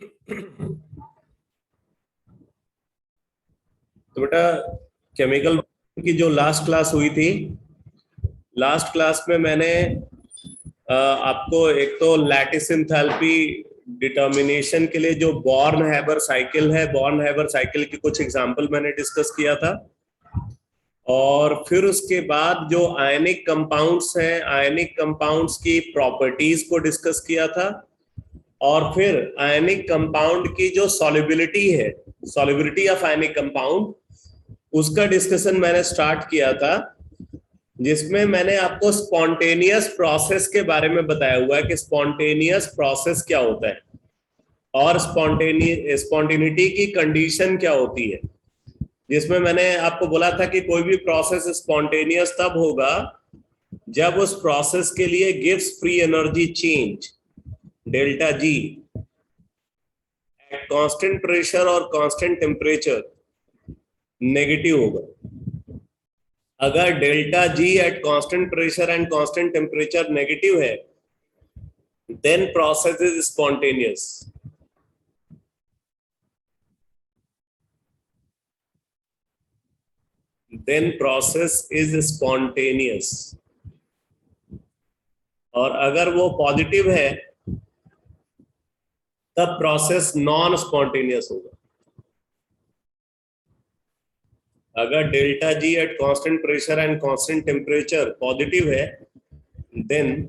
तो बेटा, केमिकल की जो लास्ट क्लास हुई थी, लास्ट क्लास में मैंने आपको एक तो लैटिस एंथैल्पी डिटर्मिनेशन के लिए जो बॉर्न हैबर साइकिल है, बॉर्न हैबर साइकिल की कुछ एग्जांपल मैंने डिस्कस किया था। और फिर उसके बाद जो आयनिक कंपाउंड्स हैं, आयनिक कंपाउंड्स की प्रॉपर्टीज को डिस्कस किया था। और फिर आयनिक कंपाउंड की जो सॉल्युबिलिटी है, सॉल्युबिलिटी ऑफ आयनिक कंपाउंड, उसका डिस्कशन मैंने स्टार्ट किया था, जिसमें मैंने आपको स्पॉन्टेनियस प्रोसेस के बारे में बताया हुआ है कि स्पॉन्टेनियस प्रोसेस क्या होता है और स्पॉन्टेनिटी की कंडीशन क्या होती है। जिसमें मैंने आपको बोला था कि कोई भी प्रोसेस स्पॉन्टेनियस तब होगा जब उस प्रोसेस के लिए gives free energy change delta G at constant pressure और कांस्टेंट टेम्परेचर नेगेटिव होगा। अगर delta G at constant pressure and constant temperature negative है, then process is spontaneous. Then process is spontaneous. और अगर वो पॉजिटिव है तब प्रोसेस नॉन स्पॉन्टेनियस होगा। अगर delta G at constant pressure and constant temperature positive है, then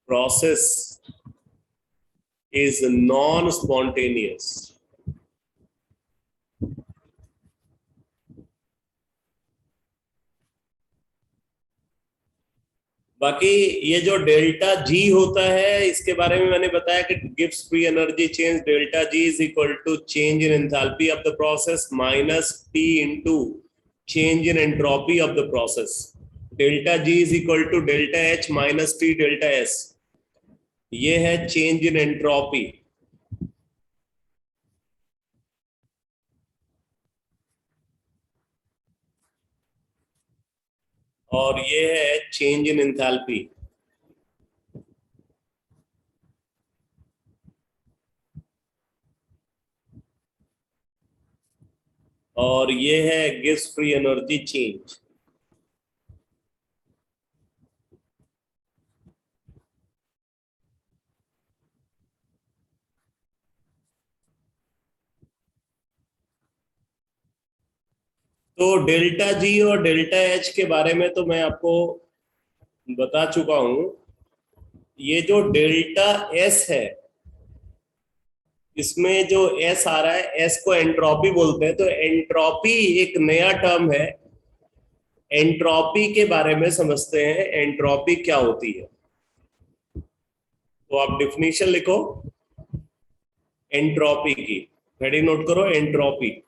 process is non spontaneous. बाकी ये जो डेल्टा जी होता है, इसके बारे में मैंने बताया कि गिव्स free energy change delta G is equal to change in enthalpy of the process minus T into change in entropy of the process. Delta G is equal to delta H minus T delta S. ये है change in entropy. और ये है change in enthalpy. और ये है gives free energy change. तो delta G और डेल्टा एच के बारे में तो मैं आपको बता चुका हूं। ये जो डेल्टा एस है, इसमें जो एस आ रहा है, एस को एंट्रोपी बोलते हैं। तो एंट्रोपी एक नया टर्म है। एंट्रोपी के बारे में समझते हैं, एंट्रोपी क्या होती है। तो आप डिफिनीशन लिखो एंट्रोपी की, हेडिंग नोट करो एंट्रोपी।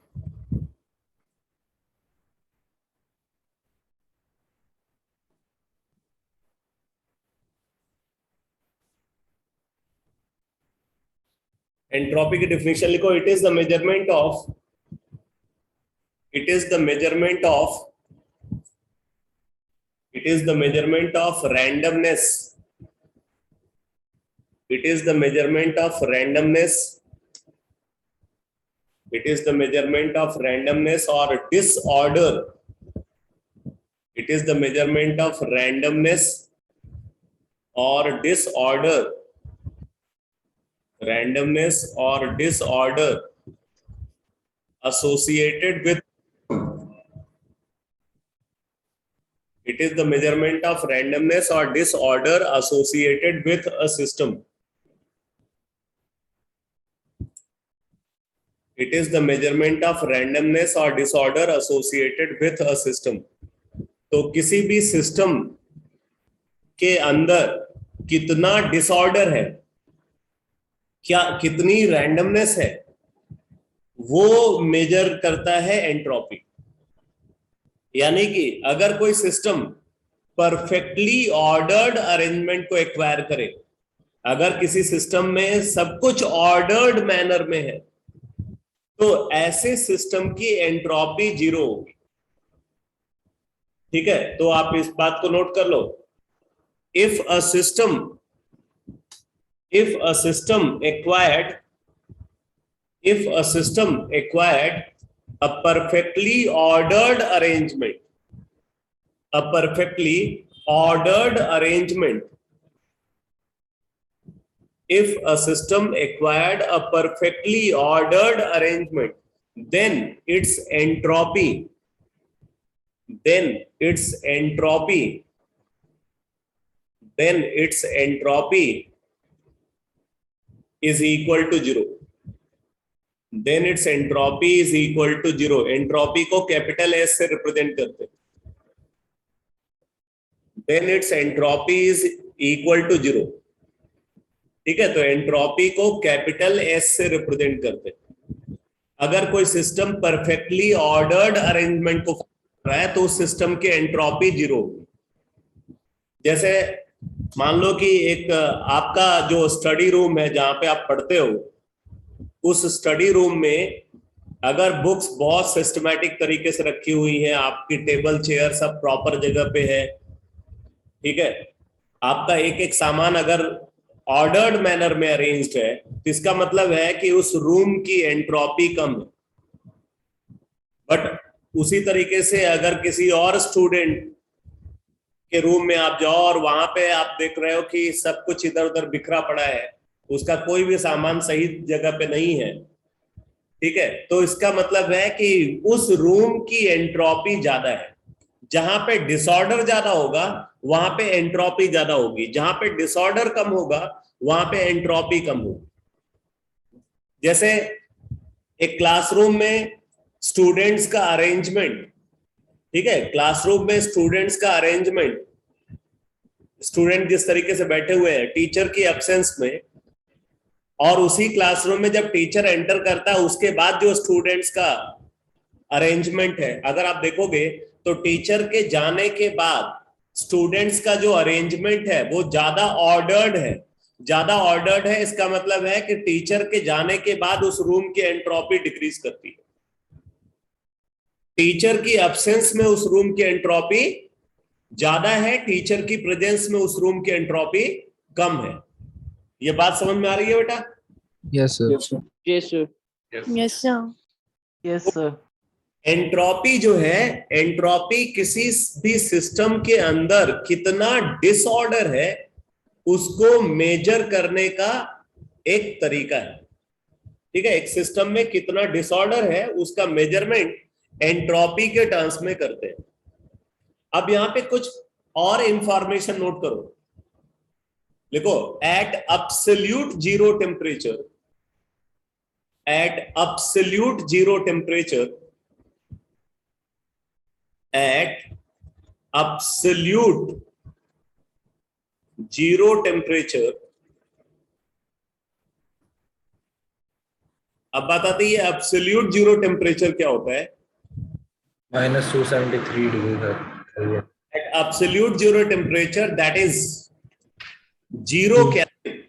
एंट्रोपी की डिफिनीशन लिखो, it is the measurement of, it is the measurement of, it is the measurement of randomness, it is the measurement of randomness, it is the measurement of randomness or disorder, it is the measurement of randomness or disorder, randomness or disorder associated with, it is the measurement of randomness or disorder associated with a system. It is the measurement of randomness or disorder associated with a system. तो किसी भी system के अंदर कितना disorder है, क्या कितनी randomness है, वो मेजर करता है एंट्रोपी। यानी कि अगर कोई सिस्टम परफेक्टली ऑर्डर्ड अरेंजमेंट को एक्वायर करे, अगर किसी सिस्टम में सब कुछ ऑर्डर्ड मैनर में है, तो ऐसे सिस्टम की एंट्रोपी जीरो होगी। ठीक है, तो आप इस बात को नोट कर लो। If a system acquired if a system acquired a perfectly ordered arrangement, a perfectly ordered arrangement, if a system acquired a perfectly ordered arrangement, then its entropy, then its entropy, then its entropy is equal to 0. Then its entropy is equal to 0. Entropy को capital S से represent करते हैं. Then its entropy is equal to 0. ठीक है, तो entropy को capital S से represent करते हैं. अगर कोई सिस्टम परफेक्टली ऑर्डर्ड अरेंजमेंट को कर रहा है तो उस सिस्टम की एंट्रोपी 0 होगी. जैसे मान लो कि एक आपका जो स्टडी रूम है जहां पे आप पढ़ते हो, उस स्टडी रूम में अगर बुक्स बहुत सिस्टमैटिक तरीके से रखी हुई हैं, आपकी टेबल चेयर सब प्रॉपर जगह पे है, ठीक है, आपका एक एक सामान अगर ऑर्डर्ड मैनर में अरेंज्ड है, तो इसका मतलब है कि उस रूम की एंट्रोपी कम है. बट उसी तरीके से अगर किसी और स्टूडेंट के रूम में आप जाओ और वहां पे आप देख रहे हो कि सब कुछ इधर उधर बिखरा पड़ा है, उसका कोई भी सामान सही जगह पे नहीं है, ठीक है, तो इसका मतलब है कि उस रूम की एंट्रोपी ज्यादा है. जहां पे डिसऑर्डर ज्यादा होगा वहां पे एंट्रोपी ज्यादा होगी, जहां पे डिसऑर्डर कम होगा वहां पे एंट्रोपी कम होगी. जैसे एक क्लासरूम में स्टूडेंट्स का अरेंजमेंट, ठीक है, क्लासरूम में स्टूडेंट्स का अरेंजमेंट, स्टूडेंट जिस तरीके से बैठे हुए हैं टीचर की एब्सेंस में, और उसी क्लासरूम में जब टीचर एंटर करता है उसके बाद जो स्टूडेंट्स का अरेंजमेंट है, अगर आप देखोगे तो टीचर के जाने के बाद स्टूडेंट्स का जो अरेंजमेंट है वो ज्यादा ऑर्डर्ड है. ज्यादा ऑर्डर्ड है इसका मतलब है कि टीचर के जाने के बाद उस रूम की एंट्रोपी डिक्रीज करती है. टीचर की एब्सेंस में उस रूम की एंट्रोपी ज्यादा है, टीचर की प्रेजेंस में उस रूम की एंट्रोपी कम है. ये बात समझ में आ रही है बेटा? Yes, sir. Yes, sir. Yes, sir. Yes, sir. Yes, sir. Entropy जो है, एंट्रोपी किसी भी सिस्टम के अंदर कितना डिसऑर्डर है उसको मेजर करने का एक तरीका है. ठीक है, एक सिस्टम में कितना डिसऑर्डर है उसका मेजरमेंट एंट्रोपी के टर्म्स में करते हैं. अब यहां पे कुछ और इंफॉर्मेशन नोट करो, लिखो at absolute zero temperature, at absolute zero temperature, at absolute zero temperature. अब बात आती है एब्सोल्यूट जीरो टेम्परेचर क्या होता है. -273 degree At absolute zero temperature, that is 0 Kelvin.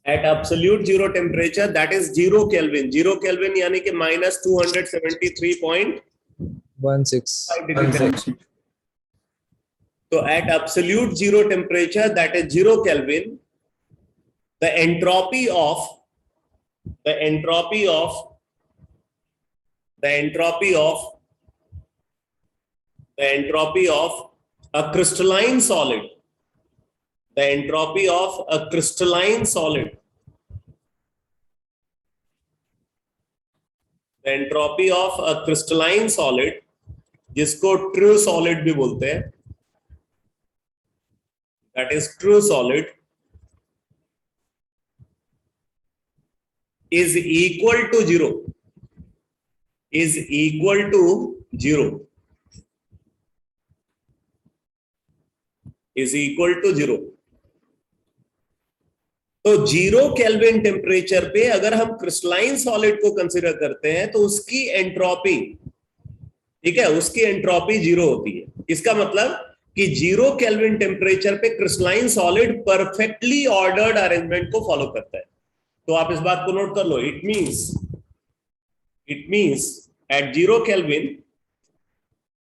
At absolute zero temperature, that is 0 Kelvin. 0 Kelvin यानी कि -273.16. तो at absolute zero temperature, that is 0 Kelvin, the entropy of a crystalline solid, the entropy of a crystalline solid, the entropy of a crystalline solid, जिसको true solid भी बोलते हैं, that is true solid, is equal to 0, is equal to 0, is equal to 0. तो 0 kelvin temperature पे अगर हम crystalline solid को consider करते हैं तो उसकी एंट्रोपी, ठीक है, उसकी एंट्रोपी 0 होती है. इसका मतलब कि 0 केल्विन टेम्परेचर पे crystalline solid perfectly ordered arrangement को फॉलो करता है. तो आप इस बात को नोट कर लो. It means at 0 Kelvin,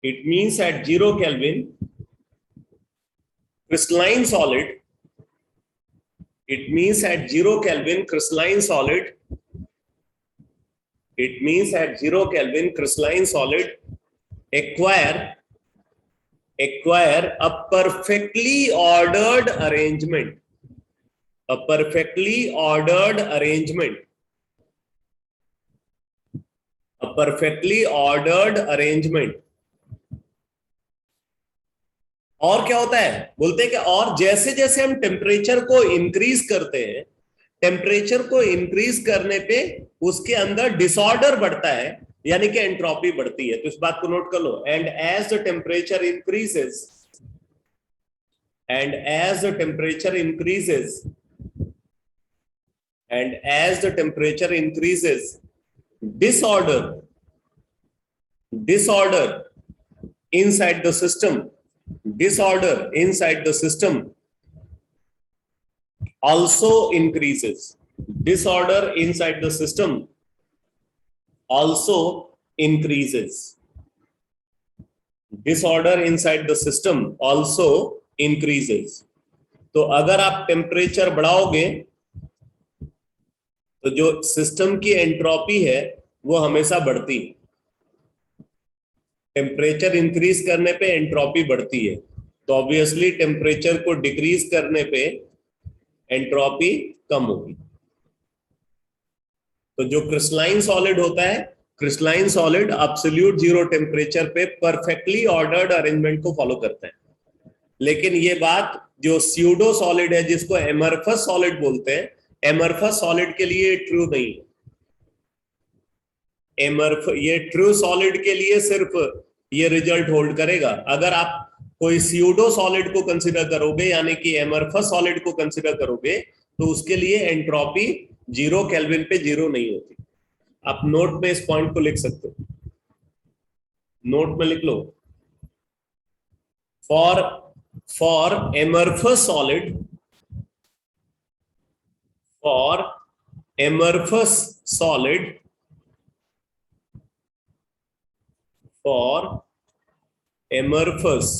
it means at 0 Kelvin, crystalline solid It means at 0 Kelvin crystalline solid, it means at 0 Kelvin crystalline solid acquire a perfectly ordered arrangement, a perfectly ordered arrangement, a perfectly ordered arrangement. और क्या होता है, बोलते हैं कि और जैसे जैसे हम टेम्परेचर को इंक्रीज करते हैं, टेम्परेचर को इंक्रीज करने पे उसके अंदर डिसऑर्डर बढ़ता है, यानी कि एंट्रोपी बढ़ती है। तो इस बात को नोट कर लो। And as the temperature increases, and as the temperature increases, and as the temperature increases, disorder inside the system, disorder inside the system also increases, disorder inside the system also increases, disorder inside the system also increases. तो अगर आप temperature बढ़ाओगे तो जो system की entropy है वो हमेशा बढ़ती है। टेम्परेचर इंक्रीज करने पे एंट्रोपी बढ़ती है, तो ऑब्वियसली टेम्परेचर को डिक्रीज करने पे एंट्रोपी कम होगी। तो जो क्रिस्टलाइन सॉलिड होता है, crystalline solid absolute zero temperature पे परफेक्टली ऑर्डर्ड अरेंजमेंट को फॉलो करता है। लेकिन ये बात जो स्यूडो सॉलिड है, जिसको एमरफस सॉलिड बोलते हैं, एमरफस सॉलिड के लिए ट्रू नहीं है। ये ट्रू सॉलिड के लिए सिर्फ ये रिजल्ट होल्ड करेगा। अगर आप कोई स्यूडो सॉलिड को कंसीडर करोगे, यानी कि एमरफस सॉलिड को कंसीडर करोगे, तो उसके लिए एंट्रोपी 0 केल्विन पे 0 नहीं होती। आप नोट में इस पॉइंट को लिख सकते हो, नोट में लिख लो। For amorphous solid, for amorphous solid, for amorphous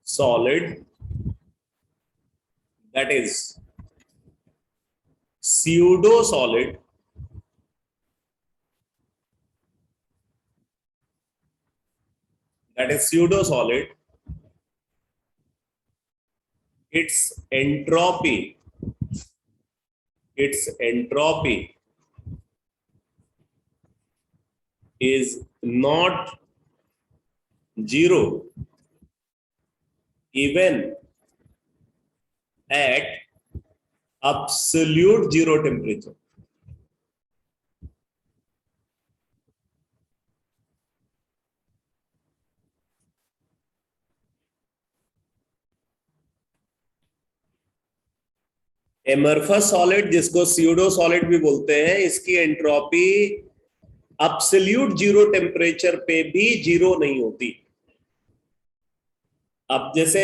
solid, that is pseudo solid, that is pseudo solid, its entropy is not zero even at absolute zero temperature. Amorphous solid, जिसको pseudo solid भी बोलते हैं, इसकी entropy absolute zero temperature पे भी zero नहीं होती। अब जैसे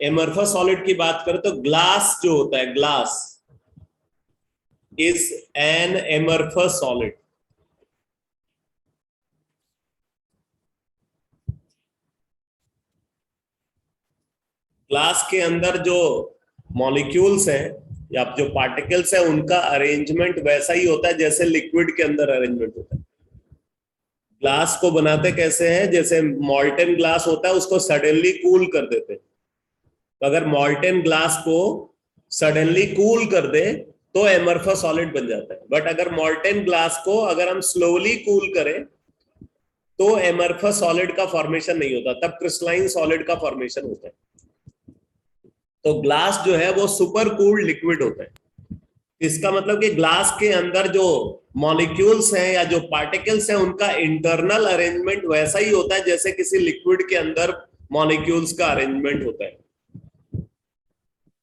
एमरफस सॉलिड की बात करें तो ग्लास जो होता है, glass is an amorphous solid. Glass के अंदर जो मॉलिक्यूल्स हैं या जो पार्टिकल्स हैं, उनका अरेंजमेंट वैसा ही होता है जैसे लिक्विड के अंदर अरेंजमेंट होता है। ग्लास को बनाते कैसे हैं, जैसे मॉल्टेन ग्लास होता है, उसको सडनली कूल कर देते हैं। तो अगर मॉल्टेन ग्लास को सडनली कूल कर दे तो एमरफस सॉलिड बन जाता है। बट अगर मॉल्टेन ग्लास को अगर हम स्लोली कूल करें तो एमरफस सॉलिड का फॉर्मेशन नहीं होता, तब क्रिस्टलाइन सॉलिड का फॉर्मेशन होता है। तो ग्लास जो है वो सुपर कूल्ड लिक्विड होता है। इसका मतलब कि ग्लास के अंदर जो मॉलिक्यूल्स हैं या जो पार्टिकल्स हैं, उनका इंटरनल अरेंजमेंट वैसा ही होता है जैसे किसी लिक्विड के अंदर मॉलिक्यूल्स का अरेंजमेंट होता है।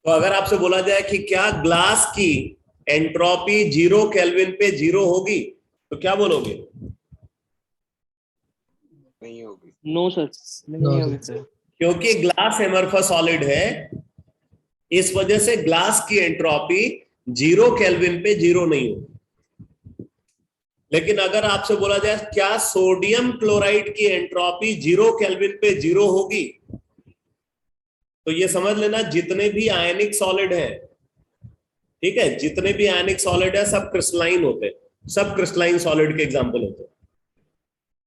तो अगर आपसे बोला जाए कि क्या ग्लास की एंट्रोपी 0 केल्विन पे 0 होगी, तो क्या बोलोगे? नहीं होगी। नो सर, नहीं होगी सर। क्योंकि ग्लास एमरफस सॉलिड है, इस वजह से ग्लास की एंट्रोपी 0 केल्विन पे 0 नहीं होगी। लेकिन अगर आपसे बोला जाए क्या सोडियम क्लोराइड की एंट्रोपी 0 केल्विन पे 0 होगी, तो ये समझ लेना जितने भी आयनिक सॉलिड है, ठीक है, जितने भी आयनिक सॉलिड है सब क्रिस्टलाइन होते हैं, सब क्रिस्टलाइन सॉलिड के एग्जांपल होते हैं।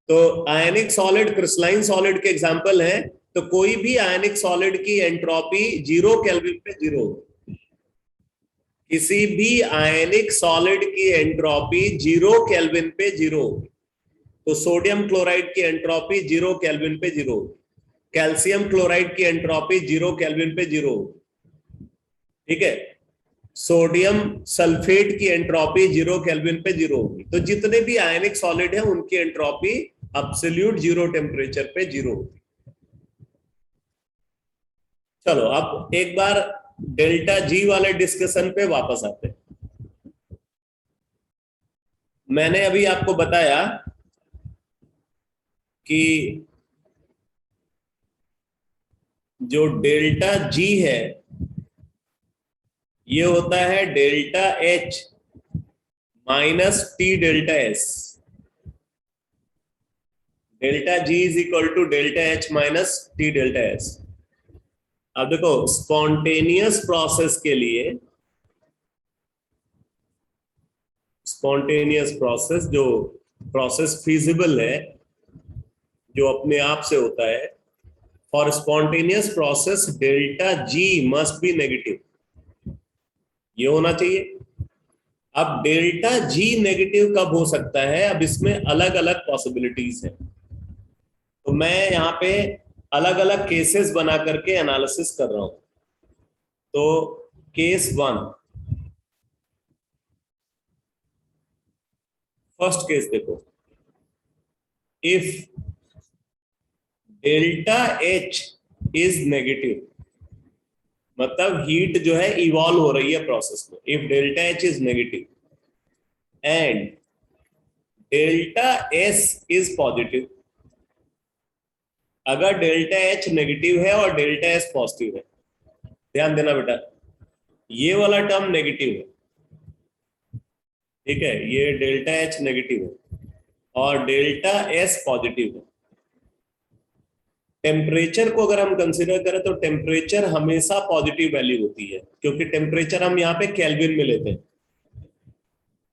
तो आयनिक सॉलिड क्रिस्टलाइन सॉलिड के एग्जांपल हैं, तो कोई भी आयनिक सॉलिड की एंट्रोपी 0 केल्विन पे 0 होगी। किसी भी आयनिक सॉलिड की एंट्रोपी 0 केल्विन पे 0 होगी। तो सोडियम क्लोराइड की एंट्रोपी 0 केल्विन पे 0 होगी, कैल्शियम क्लोराइड की एंट्रोपी 0 केल्विन पे 0 होगी, ठीक है। सोडियम सल्फेट की एंट्रोपी 0 केल्विन पे 0 होगी। तो जितने भी आयनिक सॉलिड है उनकी एंट्रोपी एब्सोल्यूट 0 टेम्परेचर पे 0 होगी। चलो अब एक बार डेल्टा जी वाले डिस्कशन पे वापस आते हैं। मैंने अभी आपको बताया कि जो डेल्टा जी है ये होता है delta H minus T delta S. Delta G is equal to delta H minus T delta S. अब देखो स्पॉन्टेनियस प्रोसेस के लिए, स्पॉन्टेनियस प्रोसेस जो प्रोसेस फीजिबल है, जो अपने आप से होता है, for spontaneous process delta G must be negative, ये होना चाहिए। अब डेल्टा जी नेगेटिव कब हो सकता है, अब इसमें अलग अलग पॉसिबिलिटीज है। तो मैं यहाँ पे अलग अलग केसेस बना करके एनालिसिस कर रहा हूं। तो केस 1, फर्स्ट केस देखो, if delta H is negative, मतलब हीट जो है इवॉल्व हो रही है प्रोसेस में, if delta H is negative and delta S is positive. अगर डेल्टा एच नेगेटिव है और डेल्टा एस पॉजिटिव है, ध्यान देना बेटा, ये वाला टर्म नेगेटिव है, ठीक है, ये डेल्टा एच नेगेटिव है और डेल्टा एस पॉजिटिव है। टेम्परेचर को अगर हम कंसीडर करें तो टेम्परेचर हमेशा पॉजिटिव वैल्यू होती है, क्योंकि टेम्परेचर हम यहाँ पे केल्विन में लेते हैं।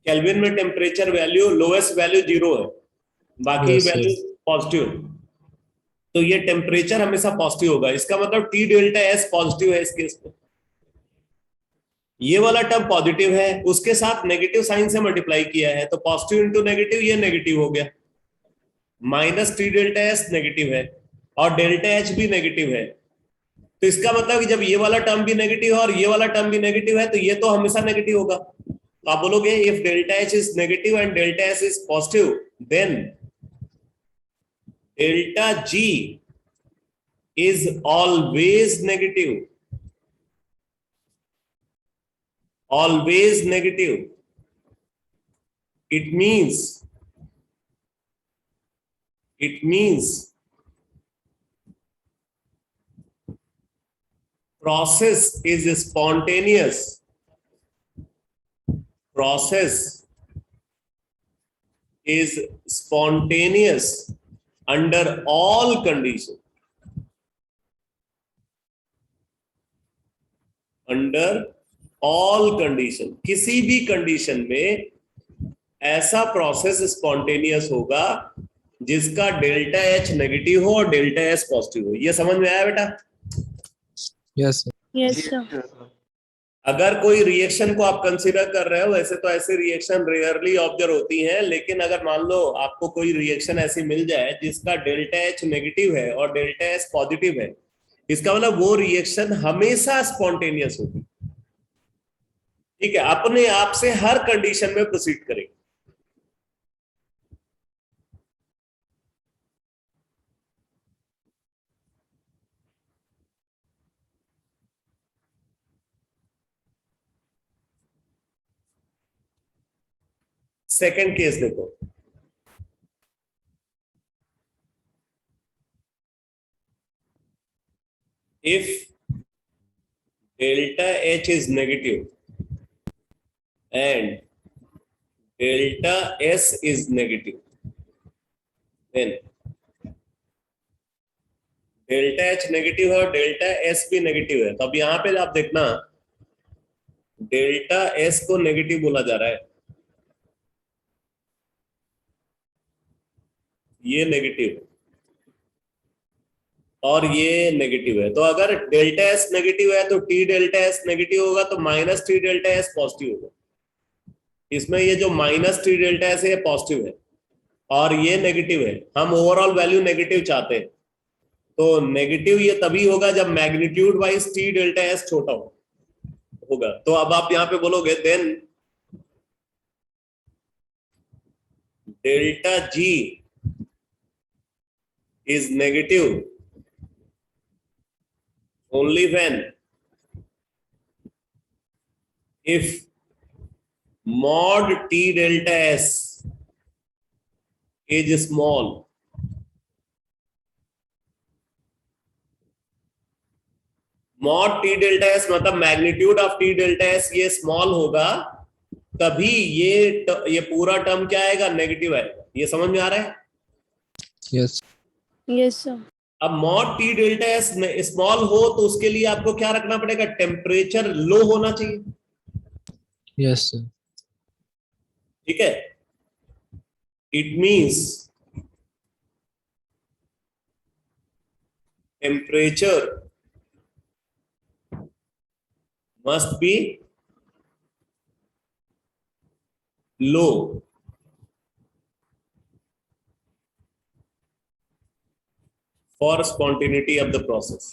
केल्विन में टेम्परेचर वैल्यू लोएस्ट वैल्यू 0 है, बाकी वैल्यू पॉजिटिव। तो ये टेम्परेचर हमेशा पॉजिटिव होगा, इसका मतलब टी डेल्टा एस पॉजिटिव है इस केस में। ये वाला टर्म पॉजिटिव है, उसके साथ नेगेटिव साइन से मल्टीप्लाई किया है, तो पॉजिटिव इंटू नेगेटिव, ये नेगेटिव हो गया, minus T delta S negative है और डेल्टा एच भी नेगेटिव है। तो इसका मतलब कि जब ये वाला टर्म भी नेगेटिव है और ये वाला टर्म भी नेगेटिव है, तो ये तो हमेशा नेगेटिव होगा। तो आप बोलोगे if delta H is negative and delta S is positive, then delta G is always negative, always negative. It means process is spontaneous, process is spontaneous under all conditions, under all condition, किसी भी condition में ऐसा process spontaneous होगा जिसका delta H negative हो और delta S positive हो। ये समझ में आया बेटा? Yes Yes, sir. अगर कोई रिएक्शन को आप कंसीडर कर रहे हो, वैसे तो ऐसे रिएक्शन रेयरली ऑब्जर्व होती हैं, लेकिन अगर मान लो आपको कोई रिएक्शन ऐसी मिल जाए जिसका डेल्टा एच नेगेटिव है और डेल्टा एस पॉजिटिव है, इसका मतलब वो रिएक्शन हमेशा स्पॉन्टेनियस होगी, ठीक है, अपने आप से हर कंडीशन में प्रोसीड करेगी। सेकंड केस देखो, if delta H is negative and delta S is negative, then delta H negative है और डेल्टा एस भी नेगेटिव है, तो अब यहाँ पे आप देखना डेल्टा एस को नेगेटिव बोला जा रहा है, ये नेगेटिव और ये नेगेटिव है। तो अगर डेल्टा एस नेगेटिव है तो टी डेल्टा एस नेगेटिव होगा, तो minus T delta S positive होगा। इसमें ये जो माइनस टी डेल्टा एस है ये पॉजिटिव है और ये नेगेटिव है, हम ओवरऑल वैल्यू नेगेटिव चाहते हैं। तो नेगेटिव ये तभी होगा जब magnitude wise T delta S छोटा होगा। तो अब आप यहां पे बोलोगे then delta G is negative only when if mod t delta s is small, mod t delta s मतलब magnitude of t delta s ये स्मॉल होगा, तभी ये पूरा टर्म क्या आएगा, नेगेटिव आएगा। ये समझ में आ रहा है? Yes. Yes, sir. अब mod T delta S small हो तो उसके लिए आपको क्या रखना पड़ेगा, टेम्परेचर लो होना चाहिए। Yes, sir. ठीक है, it means temperature must be low for spontaneity of the process.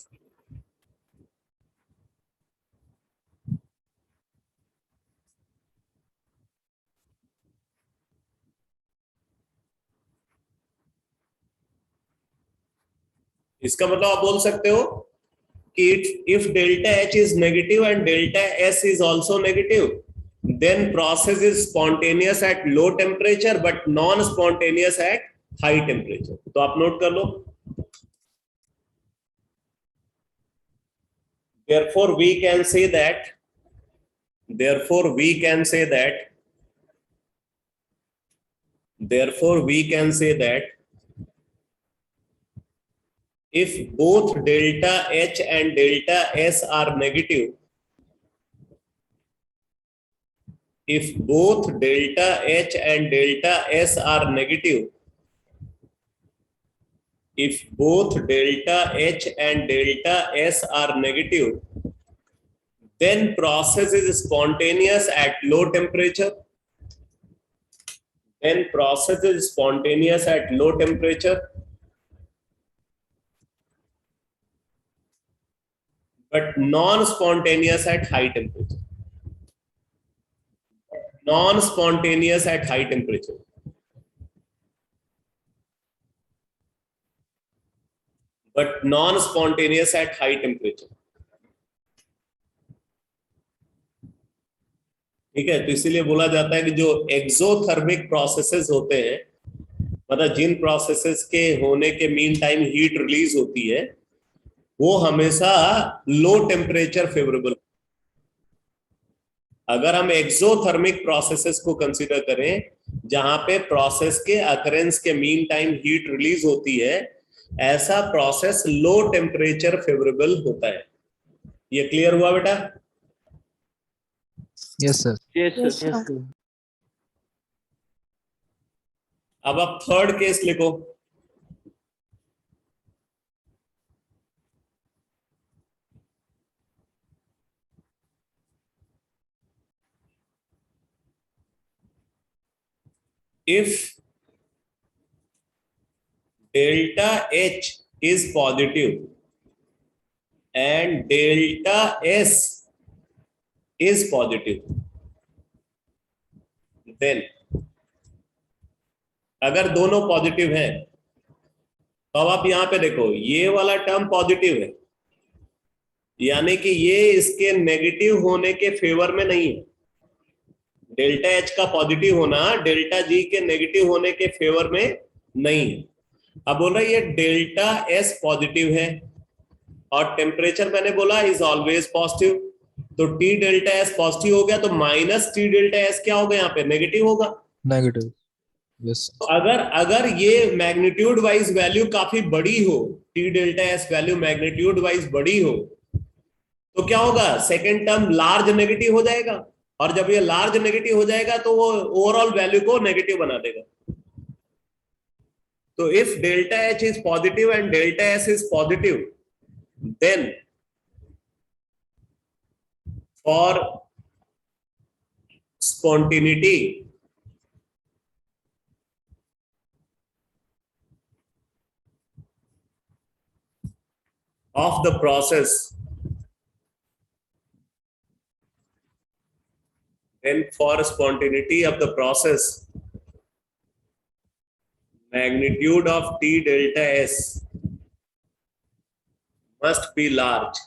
इसका मतलब आप बोल सकते हो कि if delta H is negative and delta S is also negative, then process is spontaneous at low temperature but non-spontaneous at high temperature. तो आप note कर लो। Therefore, we can say that if both delta H and delta S are negative, if both delta H and delta S are negative, if both delta H and delta S are negative, then process is spontaneous at low temperature. Then process is spontaneous at low temperature, but non-spontaneous at high temperature. Non-spontaneous at high temperature. But non-spontaneous at high temperature. ठीक है, तो इसीलिए बोला जाता है कि जो exothermic processes होते हैं, मतलब जिन प्रोसेसेस के होने के मीन टाइम हीट रिलीज होती है, वो हमेशा लो टेम्परेचर फेवरेबल। अगर हम एक्सोथर्मिक प्रोसेसेस को कंसीडर करें जहां पे प्रोसेस के अकरेंस के मीन टाइम हीट रिलीज होती है, ऐसा प्रोसेस लो टेम्परेचर फेवरेबल होता है। ये क्लियर हुआ बेटा? Yes, sir. Yes, sir. Yes, sir. Yes, sir. अब आप थर्ड केस लिखो। If delta H is positive and delta S is positive, then अगर दोनों पॉजिटिव हैं तो अब आप यहां पे देखो, ये वाला टर्म पॉजिटिव है, यानी कि ये इसके नेगेटिव होने के फेवर में नहीं है। डेल्टा एच का पॉजिटिव होना डेल्टा जी के नेगेटिव होने के फेवर में नहीं है। अब बोल रहा है ये डेल्टा एस पॉजिटिव है और टेम्परेचर मैंने बोला इज ऑलवेज पॉजिटिव, तो टी डेल्टा एस पॉजिटिव हो गया, तो माइनस टी डेल्टा एस क्या होगा, यहाँ पे नेगेटिव होगा। Negative. Yes. अगर अगर ये मैग्नीट्यूड वाइज वैल्यू काफी बड़ी हो, T delta S value magnitude wise बड़ी हो, तो क्या होगा, सेकेंड टर्म लार्ज नेगेटिव हो जाएगा, और जब ये लार्ज नेगेटिव हो जाएगा तो वो ओवरऑल वैल्यू को नेगेटिव बना देगा. तो if delta H is positive and delta S is positive, then for spontaneity of the process, then for spontaneity of the process, magnitude of T delta S must be large.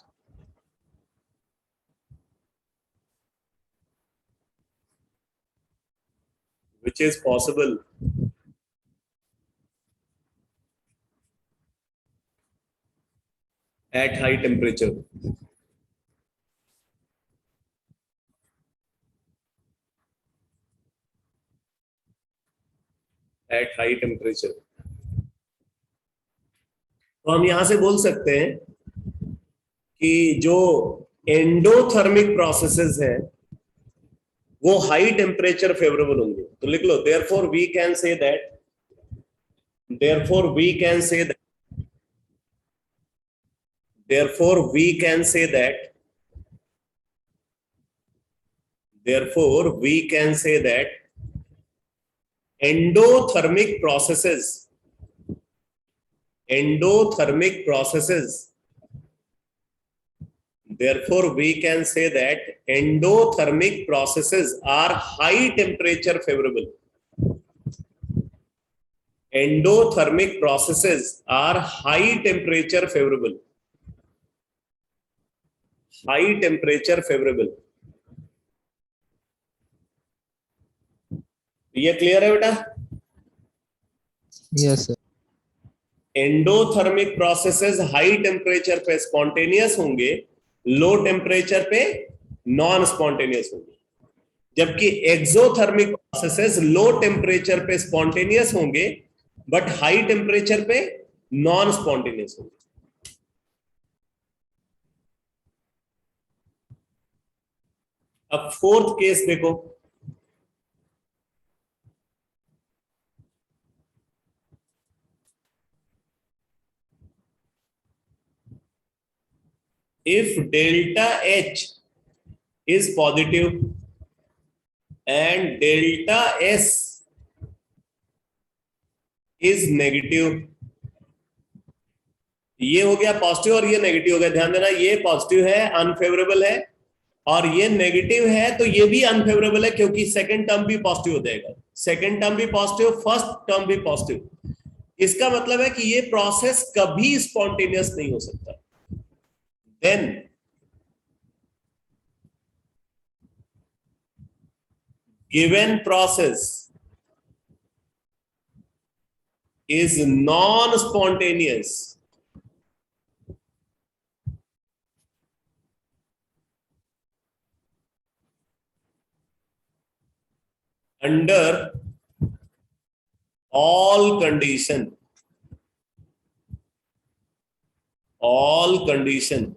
Which is possible at high temperature. At high temperature. तो हम यहां से बोल सकते हैं कि जो endothermic processes हैं वो हाई टेम्परेचर फेवरेबल होंगे. तो लिख लो, therefore we can say that, therefore we can say that, therefore we can say that, therefore we can say that endothermic processes, endothermic processes, therefore we can say that endothermic processes are high temperature favorable. Endothermic processes are high temperature favorable. High temperature favorable. ये clear है बेटा? Yes, sir. Endothermic processes high temperature पे spontaneous होंगे, low temperature पे non spontaneous होंगे, जबकि exothermic processes low temperature पे spontaneous होंगे बट हाई टेम्परेचर पे नॉन स्पॉन्टेनियस होंगे. अब फोर्थ केस देखो. If delta H is positive and delta S is negative, ये हो गया पॉजिटिव और ये नेगेटिव हो गया. ध्यान देना, ये पॉजिटिव है, अनफेवरेबल है, और ये नेगेटिव है तो ये भी अनफेवरेबल है, क्योंकि सेकंड टर्म भी पॉजिटिव हो जाएगा. सेकंड टर्म भी पॉजिटिव, फर्स्ट टर्म भी पॉजिटिव. इसका मतलब है कि ये प्रोसेस कभी स्पॉन्टेनियस नहीं हो सकता. Then given process is non-spontaneous under all condition, all condition,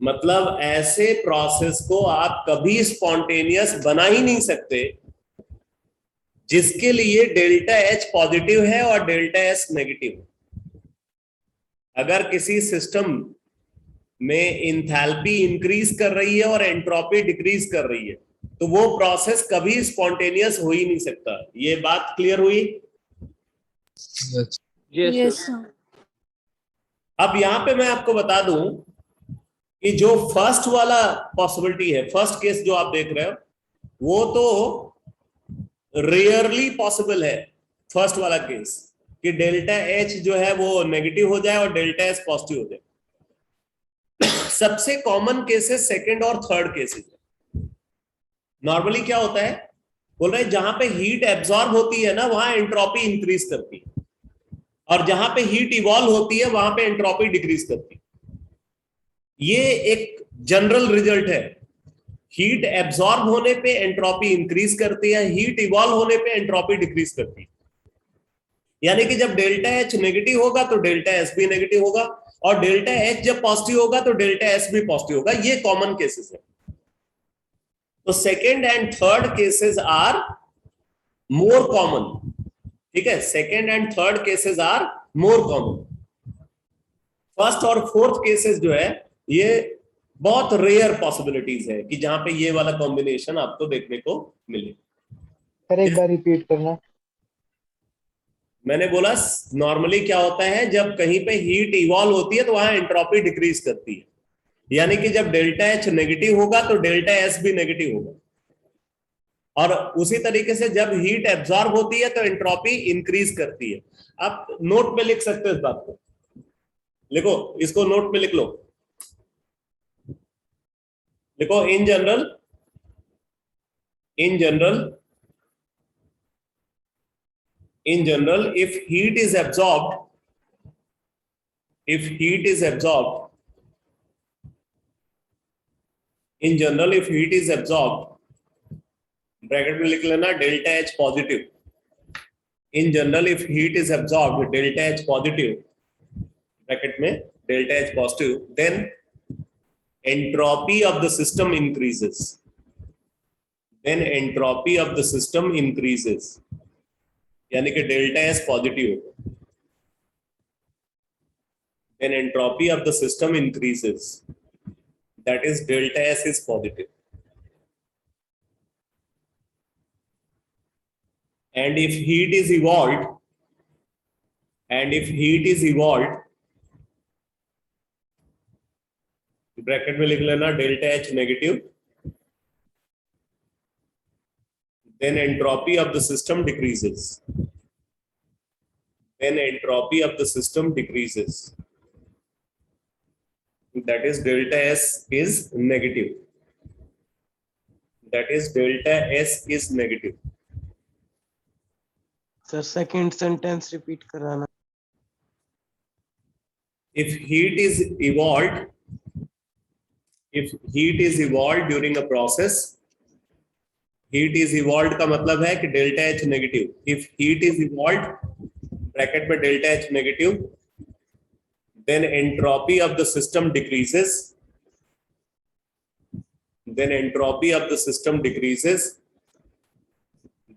मतलब ऐसे प्रोसेस को आप कभी स्पॉन्टेनियस बना ही नहीं सकते जिसके लिए डेल्टा एच पॉजिटिव है और डेल्टा एस नेगेटिव है. अगर किसी सिस्टम में इंथैल्पी इंक्रीज कर रही है और एंट्रोपी डिक्रीज कर रही है तो वो प्रोसेस कभी स्पॉन्टेनियस हो ही नहीं सकता. ये बात क्लियर हुई? Yes. Yes, sir. अब यहां पे मैं आपको बता दूं कि जो फर्स्ट वाला पॉसिबिलिटी है, फर्स्ट केस जो आप देख रहे हो, वो तो रेयरली पॉसिबल है. फर्स्ट वाला केस कि डेल्टा एच जो है वो नेगेटिव हो जाए और डेल्टा एस पॉजिटिव हो जाए. सबसे कॉमन केसेस सेकंड और थर्ड केसेस है. नॉर्मली क्या होता है, बोल रहे जहां पे हीट एब्जॉर्ब होती है ना वहां एंट्रोपी इंक्रीज करती है, और जहां पे हीट इवॉल्व होती है वहां पे एंट्रोपी डिक्रीज करती है. ये एक जनरल रिजल्ट है. हीट एब्जॉर्ब होने पे एंट्रोपी इंक्रीज करती है, हीट इवॉल्व होने पे एंट्रोपी डिक्रीज करती है। यानी कि जब डेल्टा एच नेगेटिव होगा तो डेल्टा एस भी नेगेटिव होगा, और डेल्टा एच जब पॉजिटिव होगा तो डेल्टा एस भी पॉजिटिव होगा। ये कॉमन केसेस है। तो second and third cases are more common. ठीक है, second and third cases are more common. First और फोर्थ केसेस जो है ये बहुत रेयर पॉसिबिलिटीज है कि जहां पे ये वाला कॉम्बिनेशन आपको देखने को मिले। सर एक बार रिपीट करना। मैंने बोला नॉर्मली क्या होता है, जब कहीं पे हीट इवॉल्व होती है तो वहां एंट्रोपी डिक्रीज करती है। यानी कि जब डेल्टा एच नेगेटिव होगा तो डेल्टा एस भी नेगेटिव होगा, और उसी तरीके से जब हीट एब्जॉर्ब होती है तो एंट्रोपी इंक्रीज करती है। आप नोट में लिख सकते हो इस बात को, लिखो, इसको नोट में लिख लो। लिखो, in general if heat is absorbed, if heat is absorbed bracket में लिख लेना delta H positive. In general if heat is absorbed delta H positive, bracket में delta H positive, then entropy of the system increases. Then entropy of the system increases. यानी कि delta S positive होगा, then entropy of the system increases, that is delta S is positive. And if heat is evolved, bracket में लिख लेना delta H negative, then entropy of the system decreases. That is delta S is negative. Sir second sentence repeat कराना। If heat is evolved during a process, heat is evolved का मतलब है कि delta H negative. If heat is evolved, bracket में delta H negative, then entropy of the system decreases.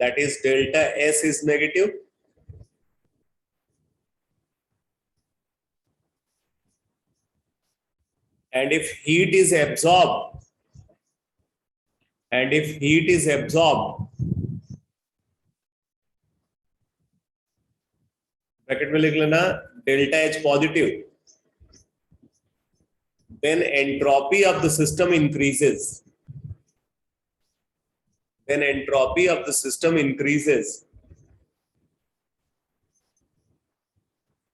That is delta S is negative. And if heat is absorbed, bracket में लिख लेना delta H positive, then entropy of the system increases.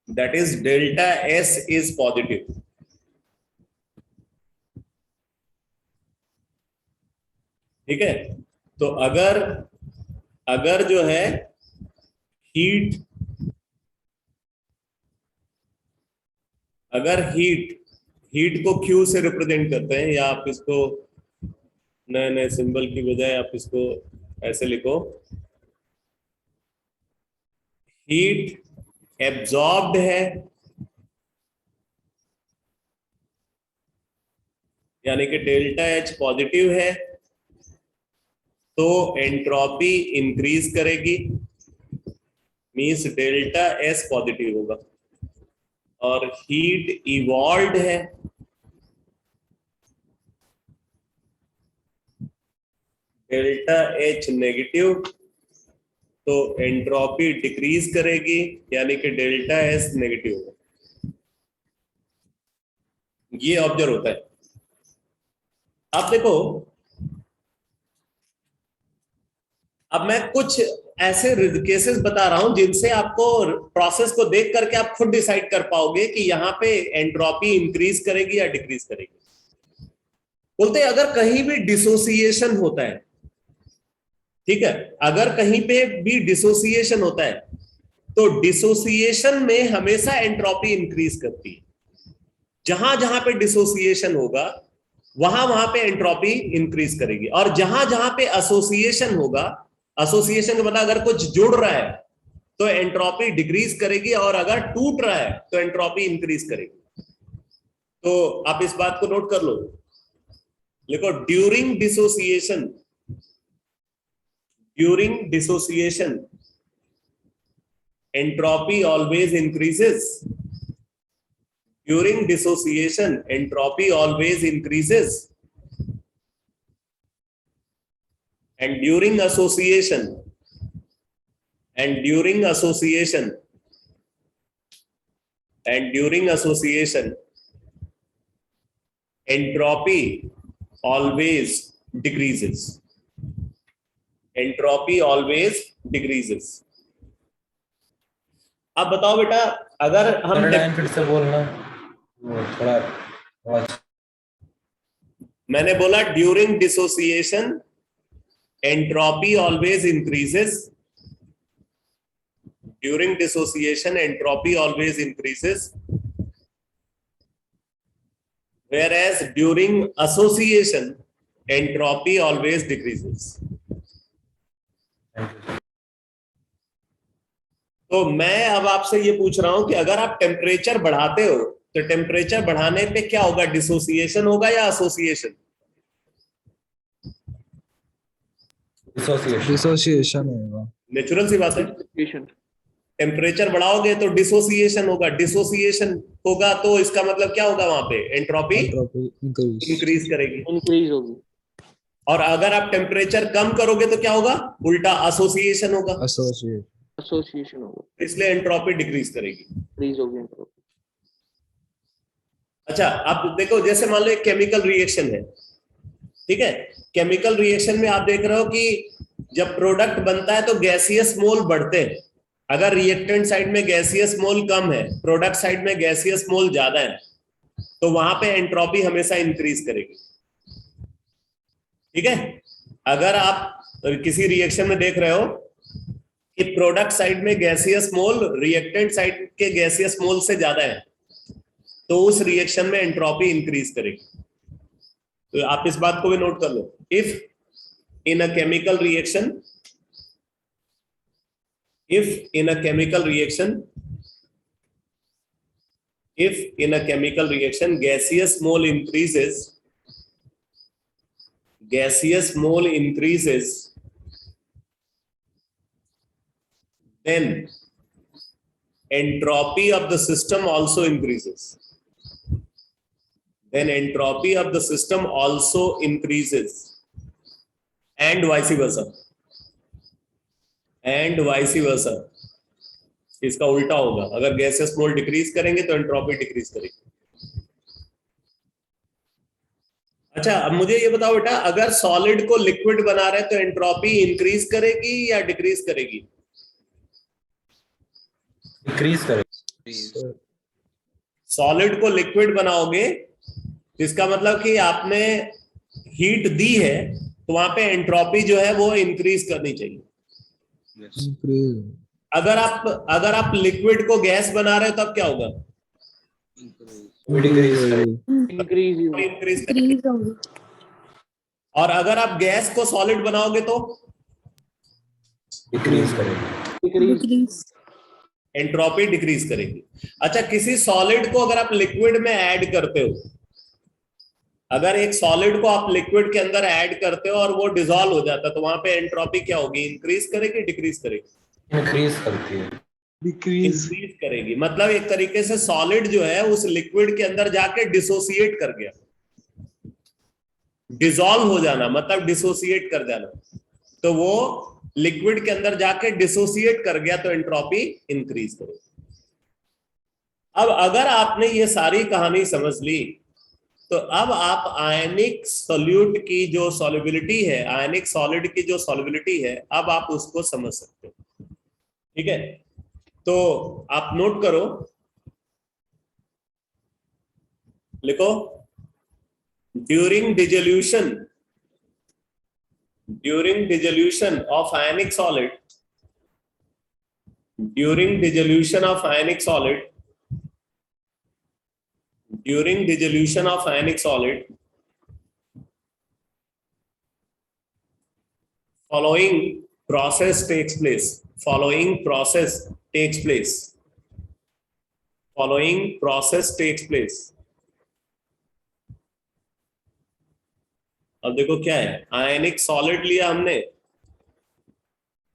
That is delta S is positive. ठीक है, तो अगर जो है heat को Q से रिप्रेजेंट करते हैं, या आप इसको नए सिंबल की बजाय आप इसको ऐसे लिखो, हीट एब्जॉर्ब्ड है यानी कि डेल्टा एच पॉजिटिव है तो एंट्रोपी इंक्रीज करेगी, मींस डेल्टा एस पॉजिटिव होगा। और हीट इवॉल्व्ड है डेल्टा एच नेगेटिव तो एंट्रोपी डिक्रीज करेगी यानी कि डेल्टा एस नेगेटिव होगा। ये ऑब्जर्व होता है। आप देखो, अब मैं कुछ ऐसे केसेस बता रहा हूं जिनसे आपको प्रोसेस को देख करके आप खुद डिसाइड कर पाओगे कि यहां पे एंट्रोपी इंक्रीज करेगी या डिक्रीज करेगी। बोलते हैं अगर कहीं भी डिसोसिएशन होता है, ठीक है, अगर कहीं पे भी डिसोसिएशन होता है तो डिसोसिएशन में हमेशा एंट्रोपी इंक्रीज करती है। जहां जहां पे डिसोसिएशन होगा वहां वहां पे एंट्रोपी इंक्रीज करेगी। और जहां जहां पे एसोसिएशन होगा, एसोसिएशन का मतलब अगर कुछ जुड़ रहा है तो एंट्रोपी डिक्रीज करेगी, और अगर टूट रहा है तो एंट्रोपी इंक्रीज करेगी। तो आप इस बात को नोट कर लो, लिखो during dissociation, during dissociation entropy always increases. During dissociation entropy always increases, and during association and during association and during association entropy always decreases. Entropy always decreases. अब बताओ बेटा, अगर हम फिर से बोलना, वो थोड़ा मैंने बोला during dissociation entropy always increases, during dissociation entropy always increases, whereas during association entropy always decreases. तो मैं अब आपसे ये पूछ रहा हूं कि अगर आप टेम्परेचर बढ़ाते हो तो टेम्परेचर बढ़ाने पे क्या होगा, डिसोसिएशन होगा या एसोसिएशन? डिसोसिएशन होगा। नेचुरल सी बात है, टेम्परेचर बढ़ाओगे तो डिसोसिएशन होगा, डिसोसिएशन होगा तो इसका मतलब क्या होगा, वहां पे एंट्रोपी इंक्रीज करेगी, इंक्रीज होगी। और अगर आप टेम्परेचर कम करोगे तो क्या होगा, उल्टा एसोसिएशन होगा, एसोसिएशन होगा, इसलिए एंट्रोपी डिक्रीज करेगी, इंक्रीज होगी एंट्रोपी। अच्छा आप देखो, जैसे मान लो एक केमिकल रिएक्शन है, ठीक है, केमिकल रिएक्शन में आप देख रहे हो कि जब प्रोडक्ट बनता है तो गैसियस मोल बढ़ते हैं। अगर रिएक्टेंट साइड में गैसियस मोल कम है, प्रोडक्ट साइड में गैसियस मोल ज्यादा है, तो वहां पे एंट्रोपी हमेशा इंक्रीज करेगी, ठीक है। अगर आप किसी रिएक्शन में देख रहे हो कि प्रोडक्ट साइड में गैसियस मोल रिएक्टेंट साइड के गैसियस मोल से ज्यादा है, तो उस रिएक्शन में एंट्रोपी इंक्रीज करेगी। तो आप इस बात को भी नोट कर लो, if in a chemical reaction, if in a chemical reaction, if in a chemical reaction gaseous mole increases, gaseous mole increases, then entropy of the system also increases, then entropy of the system also increases, and vice versa, and vice versa. इसका उल्टा होगा, अगर gases मोल decrease करेंगे तो entropy decrease करेगी। अच्छा अब मुझे ये बताओ बेटा, अगर सॉलिड को लिक्विड बना रहे तो एंट्रोपी इंक्रीज करेगी या डिक्रीज करेगी? डिक्रीज करेगी। सॉलिड को लिक्विड बनाओगे, इसका मतलब कि आपने हीट दी है, तो वहां पे एंट्रोपी जो है वो इंक्रीज करनी चाहिए। अगर आप लिक्विड को गैस बना रहे हो तब क्या होगा, इंक्रीज होगी। और अगर आप गैस को सॉलिड बनाओगे तो डिक्रीज करेगी, एंट्रोपी डिक्रीज करेगी। अच्छा किसी सॉलिड को अगर आप लिक्विड में ऐड करते हो, अगर एक सॉलिड को आप लिक्विड के अंदर ऐड करते हो और वो डिसॉल्व हो जाता है, तो वहां पे एंट्रोपी क्या होगी, इंक्रीज करेगी डिक्रीज करेगी? इंक्रीज करती है, इंक्रीज करेगी। मतलब एक तरीके से सॉलिड जो है उस लिक्विड के अंदर जाके डिसोसिएट कर गया, डिसॉल्व हो जाना मतलब डिसोसिएट कर जाना, तो वो लिक्विड के अंदर जाके डिसोसिएट कर गया, तो एंट्रोपी इंक्रीज करेगी। अब अगर आपने ये सारी कहानी समझ ली, तो अब आप आयनिक सॉल्यूट की जो सॉल्युबिलिटी है, आयनिक सॉलिड की जो सॉल्युबिलिटी है, अब आप उसको समझ सकते हो, ठीक है। तो आप नोट करो, लिखो during dissolution of ionic solid, during dissolution of ionic solid, during dissolution of ionic solid, following process takes place, following process takes place, following process takes place। अब देखो क्या है, आयनिक सॉलिड लिया हमने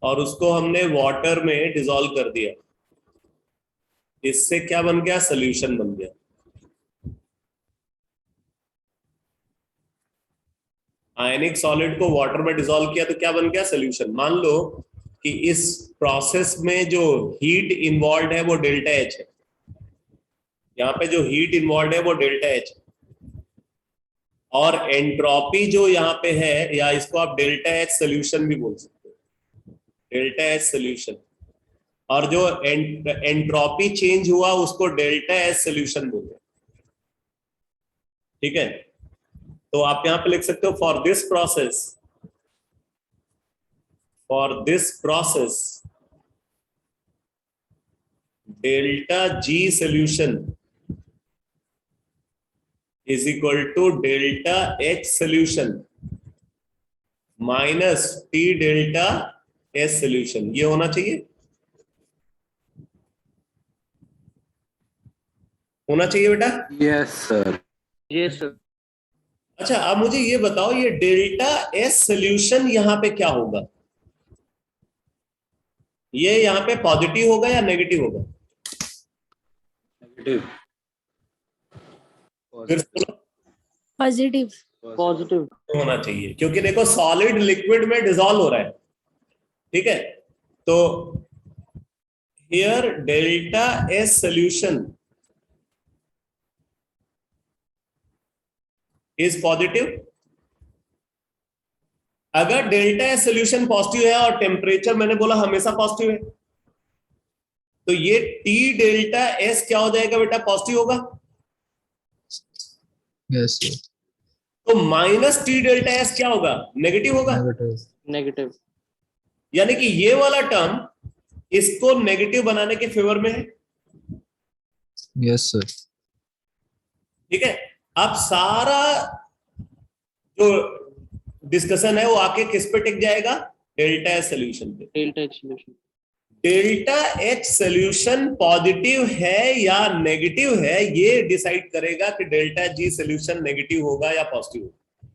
और उसको हमने वाटर में डिसॉल्व कर दिया, इससे क्या बन गया, सोल्यूशन बन गया। आयनिक सॉलिड को वाटर में डिसॉल्व किया तो क्या बन गया, सोल्यूशन। मान लो कि इस प्रोसेस में जो हीट इन्वॉल्व है वो डेल्टा एच है, यहाँ पे जो हीट इन्वॉल्व है वो डेल्टा एच है, और एंट्रोपी जो यहाँ पे है, या इसको आप डेल्टा एच सोल्यूशन भी बोल सकते हो, डेल्टा एच सोल्यूशन। और जो एंट्रोपी चेंज हुआ उसको डेल्टा एच सोल्यूशन बोलते हैं, ठीक है। तो आप यहां पे लिख सकते हो for this process delta G solution is equal to delta H solution minus T delta S solution. ये होना चाहिए, होना चाहिए बेटा। Yes sir. Yes sir. अच्छा, अब मुझे ये बताओ, ये डेल्टा एस सोल्यूशन यहां पे क्या होगा, ये यहां पे पॉजिटिव होगा या नेगेटिव होगा? नेगेटिव। फिर से बोलो। पॉजिटिव। पॉजिटिव होना चाहिए, क्योंकि देखो सॉलिड लिक्विड में डिसॉल्व हो रहा है, ठीक है। तो here delta S solution is positive. अगर डेल्टा एस सोल्यूशन पॉजिटिव है और टेम्परेचर मैंने बोला हमेशा पॉजिटिव है, तो ये टी डेल्टा एस क्या हो जाएगा बेटा, पॉजिटिव होगा। Yes sir. तो माइनस टी डेल्टा एस क्या होगा, नेगेटिव होगा। नेगेटिव। यानी कि ये वाला टर्म इसको नेगेटिव बनाने के फेवर में है। Yes sir. ठीक है, अब सारा जो डिस्कशन है वो आके किस पे टिक जाएगा, डेल्टा एच सोल्यूशन पे। Delta H solution. Delta H solution positive है या नेगेटिव है, ये डिसाइड करेगा कि डेल्टा जी सोल्यूशन नेगेटिव होगा या पॉजिटिव होगा,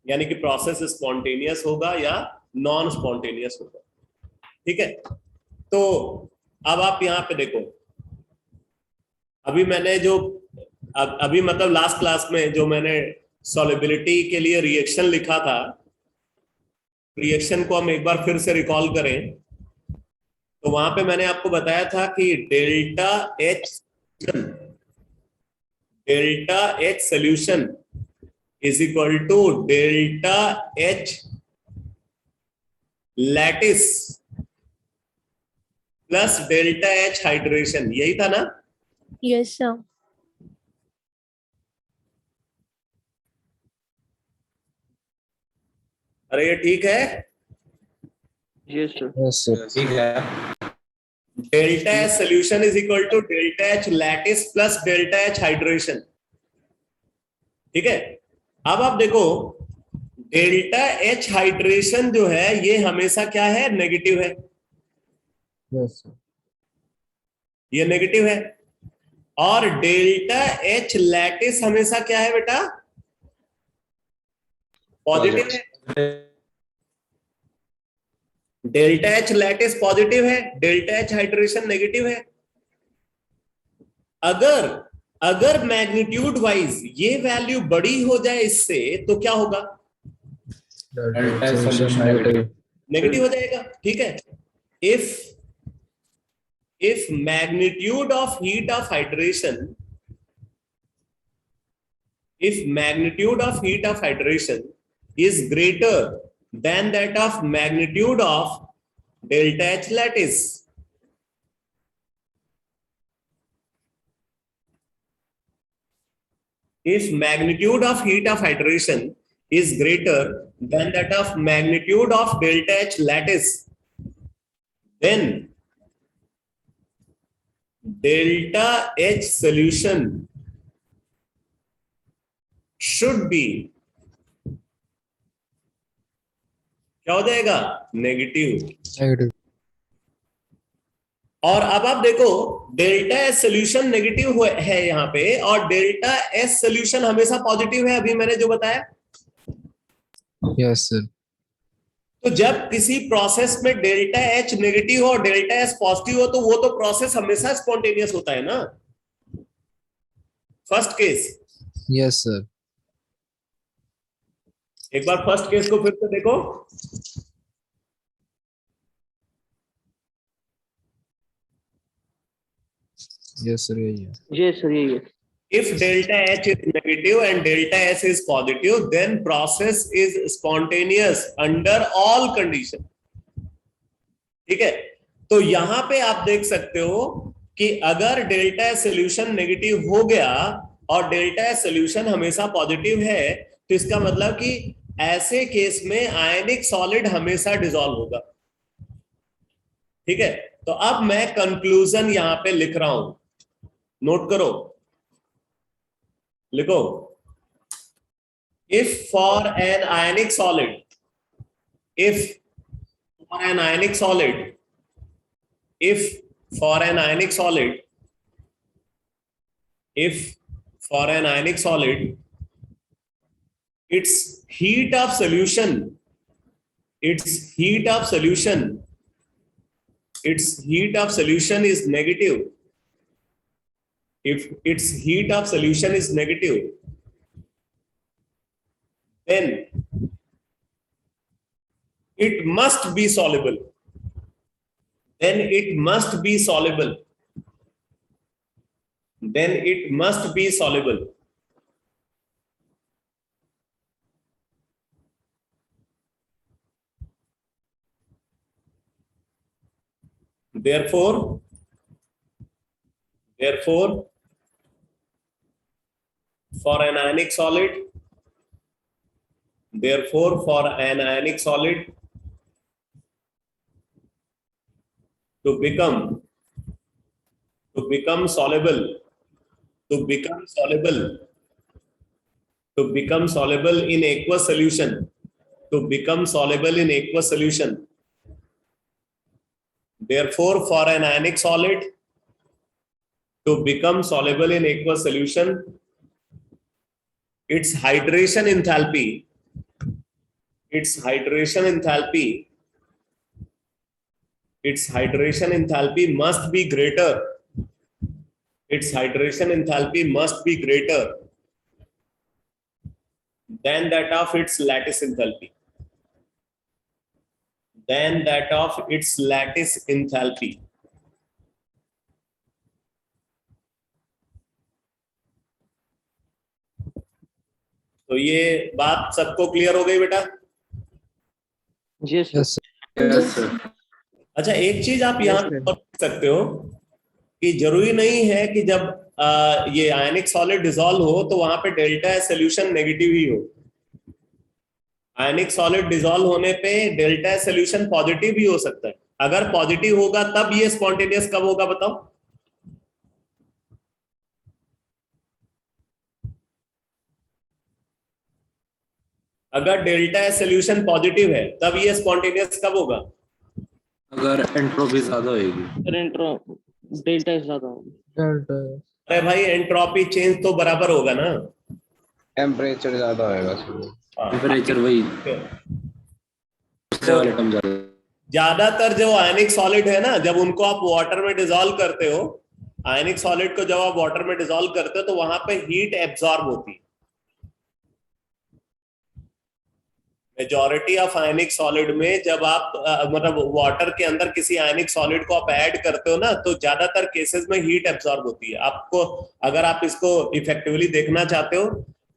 यानी कि प्रोसेस स्पॉन्टेनियस होगा या नॉन स्पॉन्टेनियस होगा। ठीक है, तो अब आप यहां पे देखो, अभी मैंने जो अभी मतलब लास्ट क्लास में जो मैंने सॉल्युबिलिटी के लिए रिएक्शन लिखा था, रिएक्शन को हम एक बार फिर से रिकॉल करें, तो वहां पे मैंने आपको बताया था कि delta H solution is equal to delta H lattice plus delta H hydration, यही था ना। Yes sir. अरे ये ठीक है, यस सर। यस सर ठीक है। Delta H solution is equal to delta H lattice plus delta H hydration. ठीक है, अब आप देखो डेल्टा एच हाइड्रेशन जो है ये हमेशा क्या है, नेगेटिव है। Yes sir. ये नेगेटिव है, और डेल्टा एच लैटिस हमेशा क्या है बेटा, पॉजिटिव है। डेल्टा एच लैटिस पॉजिटिव है, डेल्टा एच हाइड्रेशन नेगेटिव है। अगर मैग्नीट्यूड वाइज ये वैल्यू बड़ी हो जाए इससे, तो क्या होगा, नेगेटिव हो जाएगा। ठीक है, if magnitude of heat of hydration is greater than that of magnitude of delta H lattice, if magnitude of heat of hydration is greater than that of magnitude of delta H lattice, then delta H solution should be क्या हो जाएगा? Negative. Negative. और अब आप देखो delta S solution negative है यहाँ पे, और डेल्टा एस सोल्यूशन हमेशा पॉजिटिव है, अभी मैंने जो बताया। Yes, sir. तो जब किसी प्रोसेस में डेल्टा एच नेगेटिव हो और डेल्टा एस पॉजिटिव हो, तो वो तो प्रोसेस हमेशा स्पॉन्टेनियस होता है ना, फर्स्ट केस। Yes, sir. एक बार फर्स्ट केस को फिर से देखो। Yes, sir. यही है. Yes, sir. यही है. If delta H is negative and delta S is positive, then process is spontaneous under all condition. ठीक है, तो यहां पे आप देख सकते हो कि अगर डेल्टा एस सोल्यूशन नेगेटिव हो गया और डेल्टा एस सोल्यूशन हमेशा पॉजिटिव है, तो इसका मतलब कि ऐसे केस में आयनिक सॉलिड हमेशा डिसॉल्व होगा। ठीक है, तो अब मैं कंक्लूजन यहां पे लिख रहा हूं, नोट करो, लिखो। If for an ionic solid, if for an ionic solid, if for an ionic solid, if for an ionic solid, its heat of solution, its heat of solution, its heat of solution is negative. If its heat of solution is negative, then it must be soluble. Then it must be soluble. Then it must be soluble. Therefore, for an ionic solid, therefore for an ionic solid to become soluble, to become soluble in aqueous solution, to become soluble in aqueous solution. Therefore, for an ionic solid to become soluble in aqueous solution, its hydration enthalpy, its hydration enthalpy must be greater. Its hydration enthalpy must be greater than that of its lattice enthalpy. Than that of its lattice enthalpy. तो ये बात सबको clear हो गई बेटा? Yes, sir. Yes, sir. Yes, sir. अच्छा, एक चीज आप यहाँ Yes, sir. देख सकते हो कि जरूरी नहीं है कि जब ये आयनिक सॉलिड डिसॉल्व हो तो वहां पे डेल्टा सोल्यूशन नेगेटिव ही हो। आयनिक सॉलिड डिसॉल्व होने पे डेल्टा सोल्यूशन पॉजिटिव भी हो सकता है। अगर पॉजिटिव होगा तब ये स्पॉन्टेनियस कब होगा बताओ? अगर डेल्टा सोल्यूशन पॉजिटिव है तब ये स्पॉन्टेनियस कब होगा? अगर एंट्रोपी ज्यादा होगी। डेल्टा एस ज्यादा होगी। Delta. अरे भाई, एंट्रोपी चेंज तो बराबर होगा ना, टेम्परेचर ज्यादा होएगा सुबह. टेम्परेचर वही तो एटम ज्यादा। ज्यादातर जो आयनिक सॉलिड है ना, जब उनको आप वाटर में डिसॉल्व करते हो, आयनिक सॉलिड को जब आप वाटर में डिसॉल्व करते हो तो वहां पे हीट एब्जॉर्ब होती है। मेजॉरिटी ऑफ आयनिक सॉलिड में जब आप मतलब वाटर के अंदर किसी आयनिक सॉलिड को आप ऐड करते हो ना, तो ज्यादातर केसेस में हीट एब्जॉर्ब होती है। आपको अगर आप इसको इफेक्टिवली देखना चाहते हो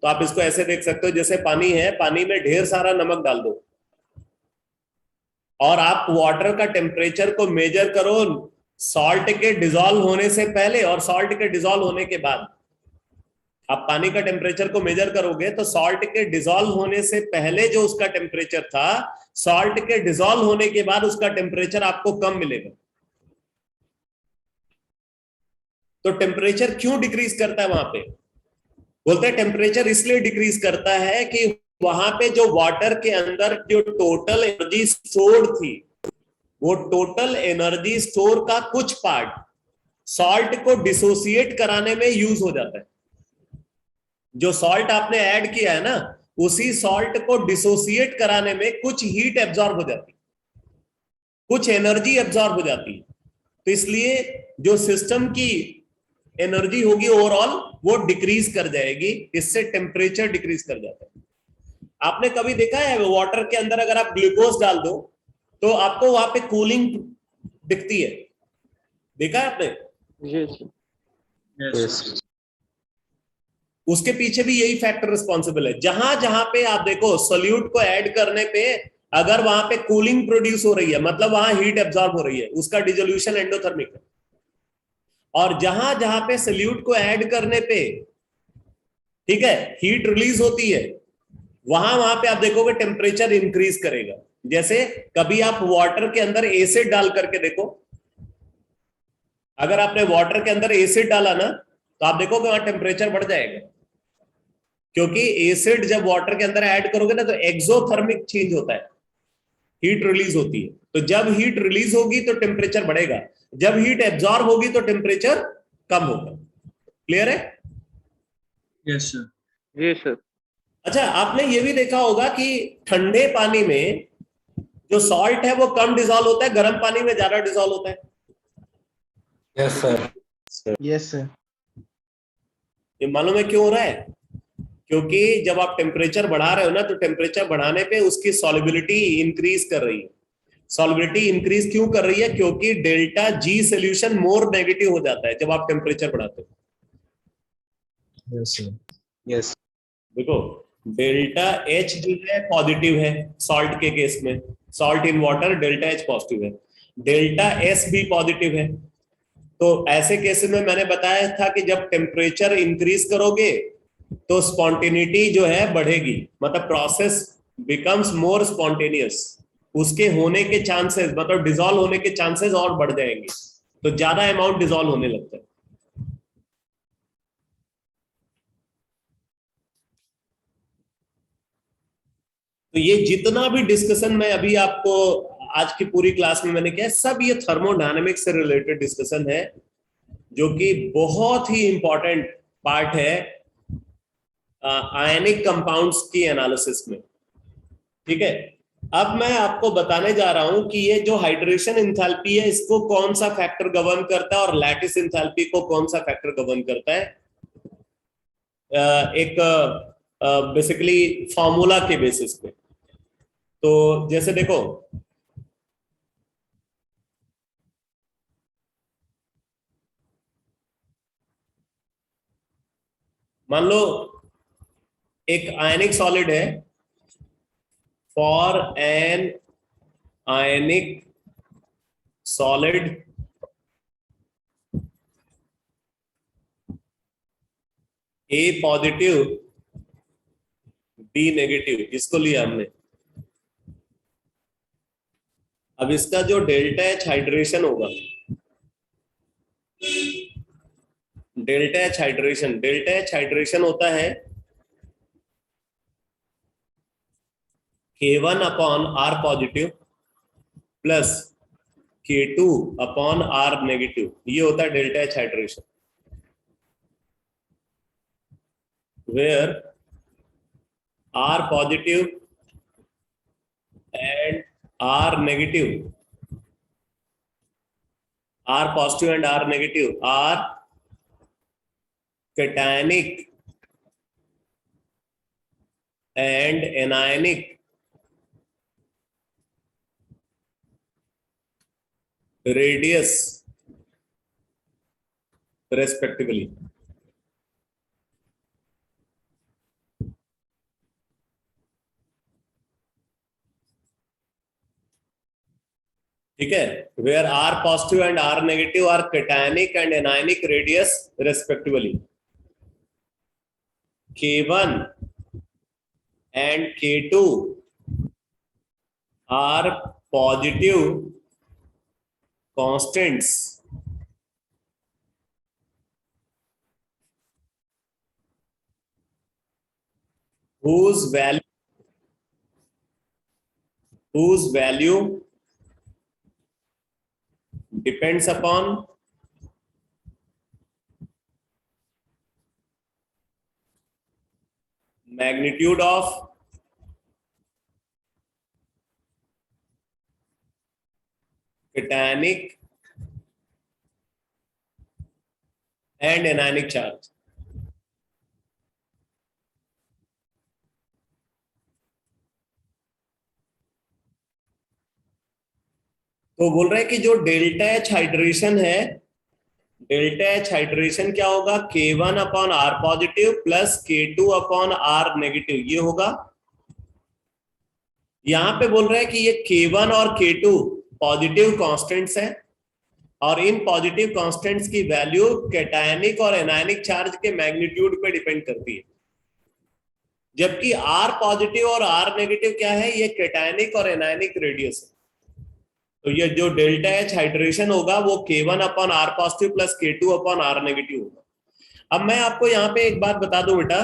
तो आप इसको ऐसे देख सकते हो, जैसे पानी है, पानी में ढेर सारा नमक डाल दो और आप वाटर का टेम्परेचर को मेजर करो सॉल्ट के डिसॉल्व होने से पहले और सॉल्ट के डिसॉल्व होने के बाद। आप पानी का टेम्परेचर को मेजर करोगे तो सॉल्ट के डिसॉल्व होने से पहले जो उसका टेम्परेचर था, सॉल्ट के डिसॉल्व होने के बाद उसका टेम्परेचर आपको कम मिलेगा। तो टेम्परेचर क्यों डिक्रीज करता है वहां पे? बोलते हैं टेम्परेचर इसलिए डिक्रीज करता है कि वहां पे जो वाटर के अंदर जो टोटल एनर्जी स्टोर्ड थी, वो टोटल एनर्जी स्टोर का कुछ पार्ट सॉल्ट को डिसोसिएट कराने में यूज हो जाता है। जो सॉल्ट आपने ऐड किया है ना, उसी सॉल्ट को डिसोसिएट कराने में कुछ हीट एब्जॉर्ब हो जाती है, कुछ एनर्जी एब्जॉर्ब हो जाती है। तो इसलिए जो सिस्टम की एनर्जी होगी ओवरऑल वो डिक्रीज कर जाएगी, इससे टेम्परेचर डिक्रीज कर जाता है। आपने कभी देखा है वाटर के अंदर अगर आप ग्लूकोज डाल दो तो आपको वहां पे कूलिंग दिखती है, देखा है आपने? Yes sir. उसके पीछे भी यही फैक्टर रिस्पॉन्सिबल है। जहां जहां पे आप देखो सोल्यूट को ऐड करने पे अगर वहां पे कूलिंग प्रोड्यूस हो रही है, मतलब वहां हीट एब्जॉर्ब हो रही है, उसका डिसोल्यूशन एंडोथर्मिक है। और जहां जहां पे सोल्यूट को ऐड करने पे, ठीक है, हीट रिलीज होती है, वहां वहां पे आप देखोगे टेम्परेचर इंक्रीज करेगा। जैसे कभी आप वाटर के अंदर एसिड डाल करके देखो, अगर आपने वाटर के अंदर एसिड डाला ना तो आप देखोगे वहां टेम्परेचर बढ़ जाएगा, क्योंकि एसिड जब वाटर के अंदर ऐड करोगे ना तो एक्सोथर्मिक चेंज होता है, हीट रिलीज होती है। तो जब हीट रिलीज होगी तो टेम्परेचर बढ़ेगा, जब हीट एब्जॉर्ब होगी तो टेम्परेचर कम होगा। क्लियर है? Yes sir. Yes sir. अच्छा, आपने ये भी देखा होगा कि ठंडे पानी में जो सॉल्ट है वो कम डिसॉल्व होता है, गर्म पानी में ज्यादा डिसॉल्व होता है। Yes sir. Yes sir. ये मालूम है क्यों हो रहा है? क्योंकि जब आप टेम्परेचर बढ़ा रहे हो ना तो टेम्परेचर बढ़ाने पे उसकी सॉल्युबिलिटी इंक्रीज कर रही है। सॉल्युबिलिटी इंक्रीज क्यों कर रही है? क्योंकि delta G solution more negative हो जाता है जब आप टेम्परेचर बढ़ाते हो। Yes sir. यस। देखो, डेल्टा एच जो है पॉजिटिव है सॉल्ट के केस में, salt in water delta H positive है, डेल्टा एस भी पॉजिटिव है। तो ऐसे केस में मैंने बताया था कि जब टेम्परेचर इंक्रीज करोगे तो स्पॉन्टेनिटी जो है बढ़ेगी, मतलब प्रोसेस बिकम्स मोर स्पॉन्टेनियस, उसके होने के चांसेस, मतलब डिसॉल्व होने के चांसेस और बढ़ जाएंगे, तो ज्यादा अमाउंट डिसॉल्व होने लगता है। तो ये जितना भी डिस्कशन मैं अभी आपको आज की पूरी क्लास में मैंने किया, सब ये थर्मोडायनेमिक्स से रिलेटेड डिस्कशन है, जो कि बहुत ही इंपॉर्टेंट पार्ट है आयनिक कंपाउंड्स की एनालिसिस में। ठीक है, अब मैं आपको बताने जा रहा हूं कि ये जो हाइड्रेशन एंथैल्पी है इसको कौन सा फैक्टर गवर्न करता है और लैटिस एंथैल्पी को कौन सा फैक्टर गवर्न करता है, एक बेसिकली फॉर्मूला के बेसिस पे। तो जैसे देखो, मान लो एक आयनिक सॉलिड है, for an ionic solid A positive B negative, इसको लिया हमने। अब इसका जो डेल्टा एच हाइड्रेशन होगा, डेल्टा एच हाइड्रेशन होता है K1 upon R positive plus K2 upon R negative, ये होता है delta H hydration, where R positive and R negative, R positive and R negative are cationic and anionic radius respectively। ठीक है, where R positive and R negative are cationic and anionic radius respectively। K1 and K2 are positive constants whose value whose value depends upon magnitude of cationic and anionic charge. तो बोल रहे हैं कि जो delta H hydration है, delta H hydration क्या होगा, K1 upon R positive plus K2 upon R negative, ये होगा। यहां पे बोल रहे हैं कि ये K1 और K2 पॉजिटिव कांस्टेंट्स हैं और इन पॉजिटिव कांस्टेंट्स की वैल्यू कैटायनिक और एनायनिक चार्ज के मैग्नीट्यूड पे डिपेंड करती है, जबकि आर पॉजिटिव और आर नेगेटिव क्या है, ये कैटायनिक और एनायनिक रेडियस है। तो ये जो डेल्टा एच हाइड्रेशन होगा वो K1 upon R positive plus K2 upon R negative होगा। अब मैं आपको यहाँ पे एक बात बता दूं बेटा,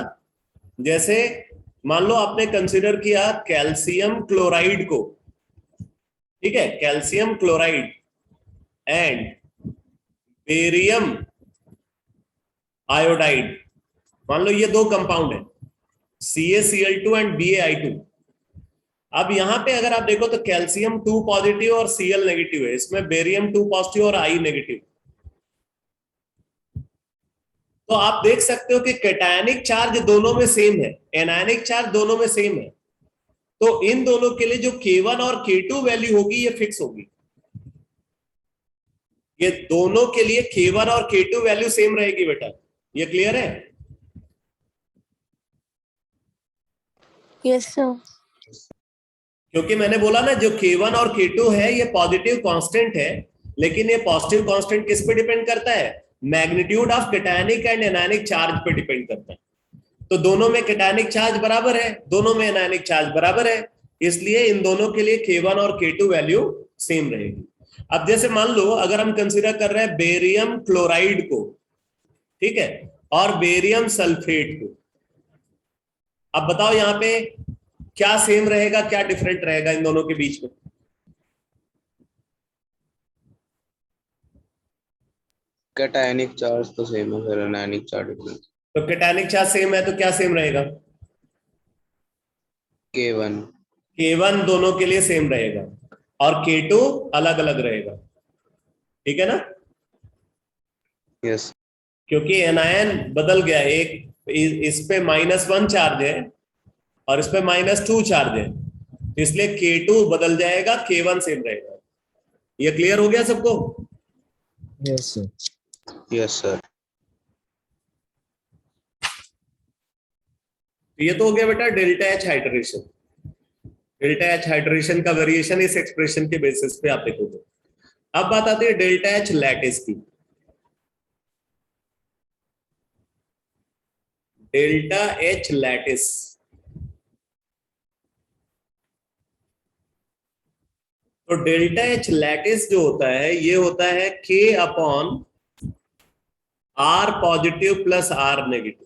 जैसे मान लो आपने कंसीडर किया कैल्शियम क्लोराइड को, ठीक है, calcium chloride and barium iodide, मान लो ये दो कंपाउंड है CaCl2 एंड BaI2। अब यहां पे अगर आप देखो तो कैल्शियम 2 पॉजिटिव और Cl नेगेटिव है, इसमें बेरियम 2 पॉजिटिव और I नेगेटिव। तो आप देख सकते हो कि कैटायनिक चार्ज दोनों में सेम है, एनायनिक चार्ज दोनों में सेम है। तो इन दोनों के लिए जो K1 और K2 वैल्यू होगी ये फिक्स होगी, ये दोनों के लिए K1 और K2 वैल्यू सेम रहेगी बेटा, ये क्लियर है? Yes, sir. क्योंकि मैंने बोला ना जो K1 और K2 है ये पॉजिटिव कांस्टेंट है, लेकिन ये पॉजिटिव कांस्टेंट किस पे डिपेंड करता है, magnitude of cationic and anionic charge पे डिपेंड करता है। तो दोनों में कैटायनिक चार्ज बराबर है, दोनों में एनायनिक चार्ज बराबर है, इसलिए इन दोनों के लिए K1 और K2 वैल्यू सेम रहेगी। अब जैसे मान लो अगर हम कंसीडर कर रहे हैं बेरियम क्लोराइड को, ठीक है, और बेरियम सल्फेट को, अब बताओ यहां पे क्या सेम रहेगा क्या डिफरेंट रहेगा इन दोनों के बीच में? कैटायनिक चार्ज तो सेम है, फिर एनायनिक चार्ज डिफरेंट। तो कैटायनिक चार्ज सेम है तो क्या सेम रहेगा? K1 K1 दोनों के लिए सेम रहेगा और K2 अलग अलग रहेगा, ठीक है ना? यस। क्योंकि एनायन बदल गया, एक इस पे -1 चार्ज है और इस पे -2 चार्ज है, तो इसलिए K2 बदल जाएगा, K1 सेम रहेगा। ये क्लियर हो गया सबको? Yes sir. Yes sir. ये तो हो गया बेटा delta H hydration. Delta H hydration का वेरिएशन इस एक्सप्रेशन के बेसिस पे आप देखोगे। अब बात आती है डेल्टा एच लैटिस की। डेल्टा एच लैटिस, तो डेल्टा एच लैटिस जो होता है ये होता है K upon R positive plus R negative,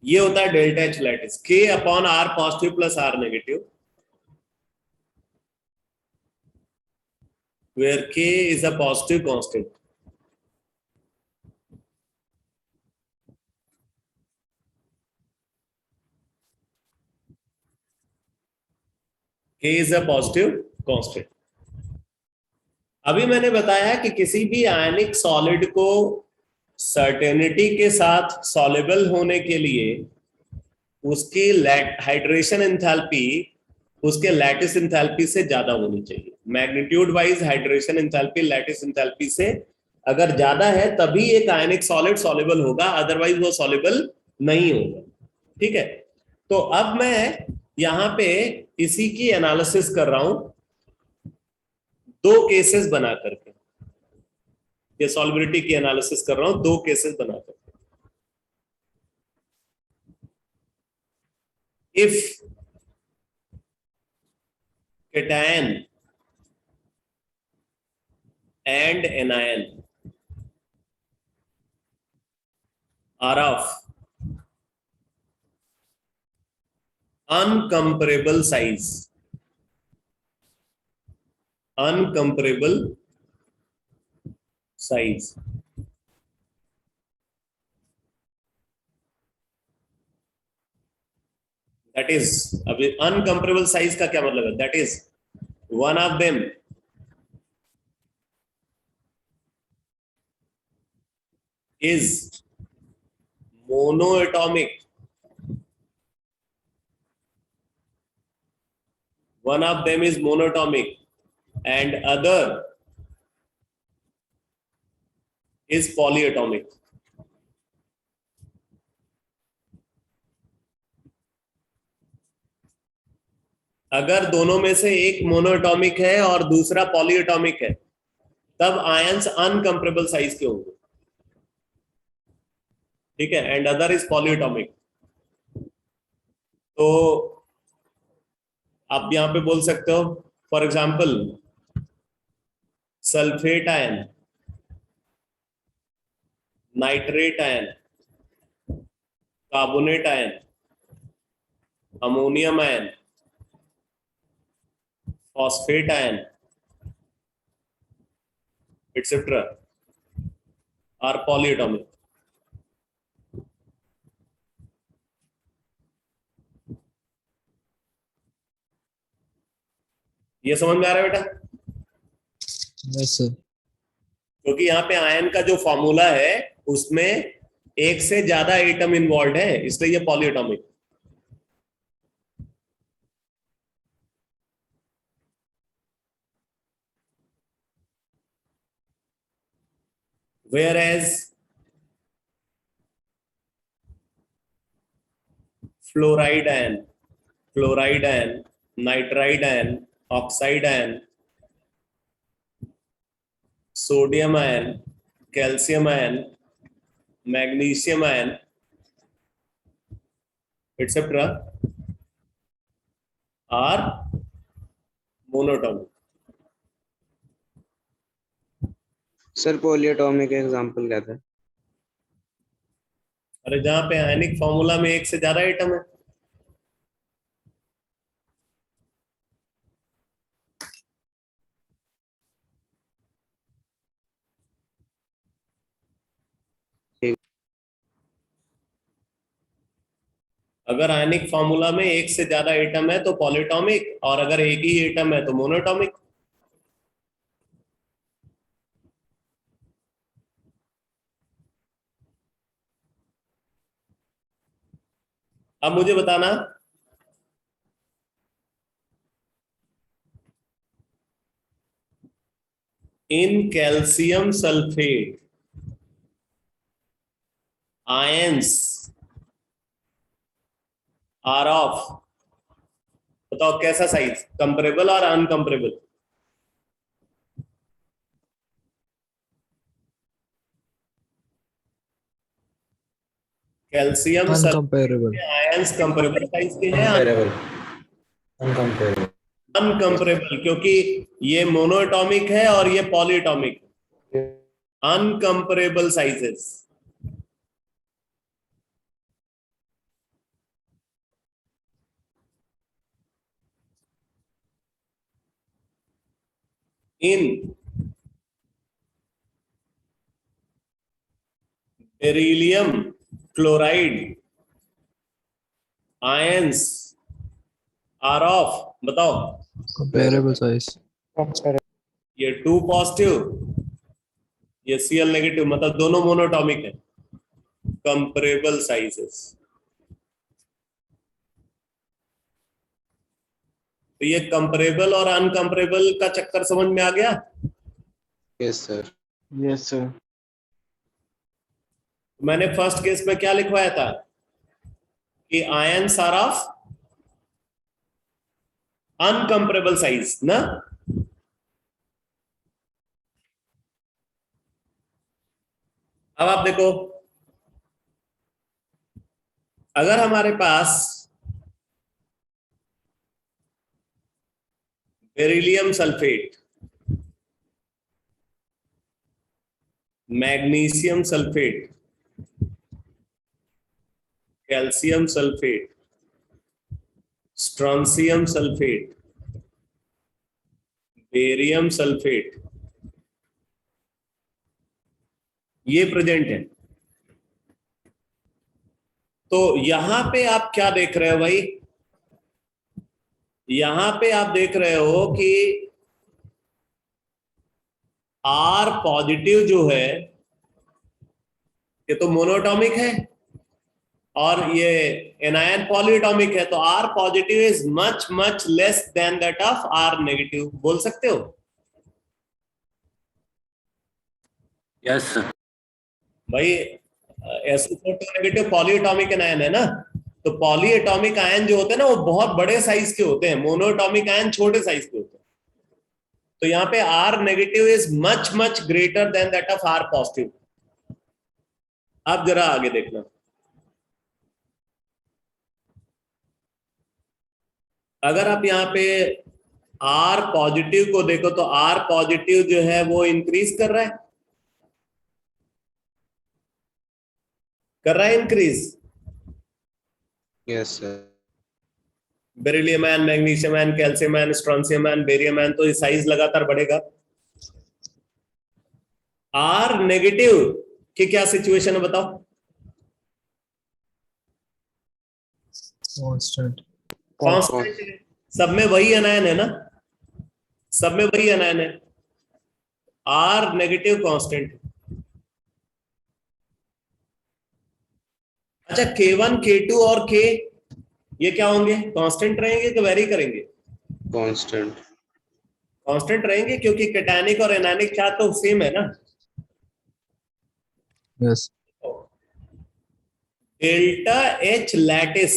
ये होता है delta H lattice, K upon R positive plus R negative, where K is a positive constant. K is a positive constant. अभी मैंने बताया कि किसी भी आयनिक सॉलिड को सर्टेनिटी के साथ सॉल्युबल होने के लिए उसकी हाइड्रेशन एंथैल्पी उसके लैटिस एंथैल्पी से ज्यादा होनी चाहिए। Magnitude wise hydration enthalpy lattice enthalpy से अगर ज्यादा है तभी एक आयनिक सॉलिड सॉल्युबल होगा, अदरवाइज वो सॉल्युबल नहीं होगा, ठीक है? तो अब मैं यहां पे इसी की एनालिसिस कर रहा हूं दो केसेस बना करके, ये सॉल्युबिलिटी की एनालिसिस कर रहा हूं दो केसेस बना करके। If cation and anion are of uncomparable size, uncomparable size. That is, अभी uncomparable size का क्या मतलब है? That is, one of them is monoatomic, one of them is monoatomic and other is polyatomic. अगर दोनों में से एक मोनोएटॉमिक है और दूसरा पॉलीएटॉमिक है, तब आयंस अनकंपेरेबल साइज के होंगे, ठीक है, एंड अदर इज पॉलीएटॉमिक। तो आप यहां पे बोल सकते हो, for example sulphate ion, nitrate ion, carbonate ion, ammonium ion, phosphate ion, etc. are polyatomic. ये समझ में आ रहा है बेटा? Yes sir. क्योंकि यहाँ पे आयन का जो फॉर्मूला है उसमें एक से ज्यादा एटम इन्वॉल्व है, इसलिए ये polyatomic. Whereas fluoride ion, nitride ion, oxide ion, sodium ion, calcium ion, magnesium ion, etc. are monatomic. Sir polyatomic example क्या था? अरे जहां पे आयनिक फॉर्मूला में एक से ज्यादा एटम है। अगर आयनिक फॉर्मूला में एक से ज्यादा एटम है तो पॉलीएटॉमिक, और अगर एक ही एटम है तो मोनोएटॉमिक। अब मुझे बताना, in calcium sulphate ions are of, बताओ कैसा साइज, कंपेरेबल और uncomparable? Calcium uncomparable. Ions comparable size के हैं, अनकंपेरेबल। अनकंपेरेबल, क्योंकि ये मोनोएटॉमिक है और ये polyatomic. Uncomparable sizes. in beryllium chloride ions are of, बताओ कंपेरेबल साइज। ये 2 पॉजिटिव, ये Cl नेगेटिव, मतलब दोनों मोनोटॉमिक है, कंपेरेबल साइजेस। तो ये कंपेरेबल और अनकंपेरेबल का चक्कर समझ में आ गया? Yes sir. Yes sir. मैंने फर्स्ट केस में क्या लिखवाया था कि ions are of uncomparable size ना। अब आप देखो, अगर हमारे पास beryllium sulphate, magnesium sulphate, calcium sulphate, strontium sulphate, barium sulphate, ये प्रेजेंट है। तो यहां पे आप क्या देख रहे हो भाई? यहां पे आप देख रहे हो कि R पॉजिटिव जो है ये तो मोनोटॉमिक है और ये एनायन पॉलीएटॉमिक है, तो R positive is much much less than that of R negative. बोल सकते हो? Yes sir. भाई SO4 नेगेटिव पॉलीएटॉमिक एनायन है ना, तो पॉलीएटॉमिक आयन जो होते हैं ना वो बहुत बड़े साइज के होते हैं, मोनोटॉमिक आयन छोटे साइज के होते हैं। तो यहाँ पे R negative is much much greater than that of R positive. अब जरा आगे देखना, अगर आप यहाँ पे R पॉजिटिव को देखो तो R पॉजिटिव जो है वो इंक्रीज कर रहा है increase. Yes sir. Beryllium ion, magnesium ion, calcium ion, strontium ion, barium ion, तो ये साइज लगातार बढ़ेगा। R नेगेटिव की क्या सिचुएशन है बताओ? कांस्टेंट। कांस्टेंट है, सब में वही अनायन है ना, सब में वही अनायन है। R negative constant. अच्छा, K1, K2 और K ये क्या होंगे? कांस्टेंट रहेंगे कि वेरी करेंगे? कांस्टेंट। कांस्टेंट रहेंगे क्योंकि कैटायनिक और एनायनिक चार्ज तो सेम है ना। यस। डेल्टा H लैटिस,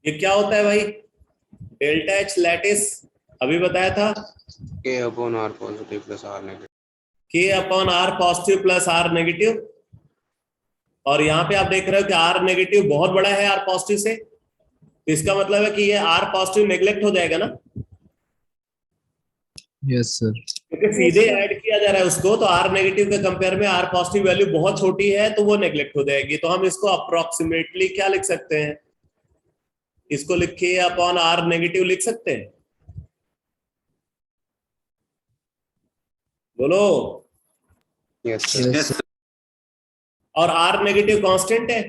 ये क्या होता है भाई? डेल्टा H लैटिस अभी बताया था, K/R positive plus R negative. K/R positive plus R negative. और यहां पे आप देख रहे हो कि R नेगेटिव बहुत बड़ा है R पॉजिटिव से, तो इसका मतलब है कि ये R पॉजिटिव नेग्लेक्ट हो जाएगा ना, यस सर। क्योंकि सीधे ऐड किया जा रहा है उसको, तो R नेगेटिव के कंपेयर में R पॉजिटिव वैल्यू बहुत छोटी है तो वो नेग्लेक्ट हो जाएगी। तो हम इसको अप्रोक्सीमेटली क्या लिख सकते हैं? इसको लिख K/R नेगेटिव लिख सकते हैं। बोलो। Yes sir. Yes sir. और R नेगेटिव कांस्टेंट है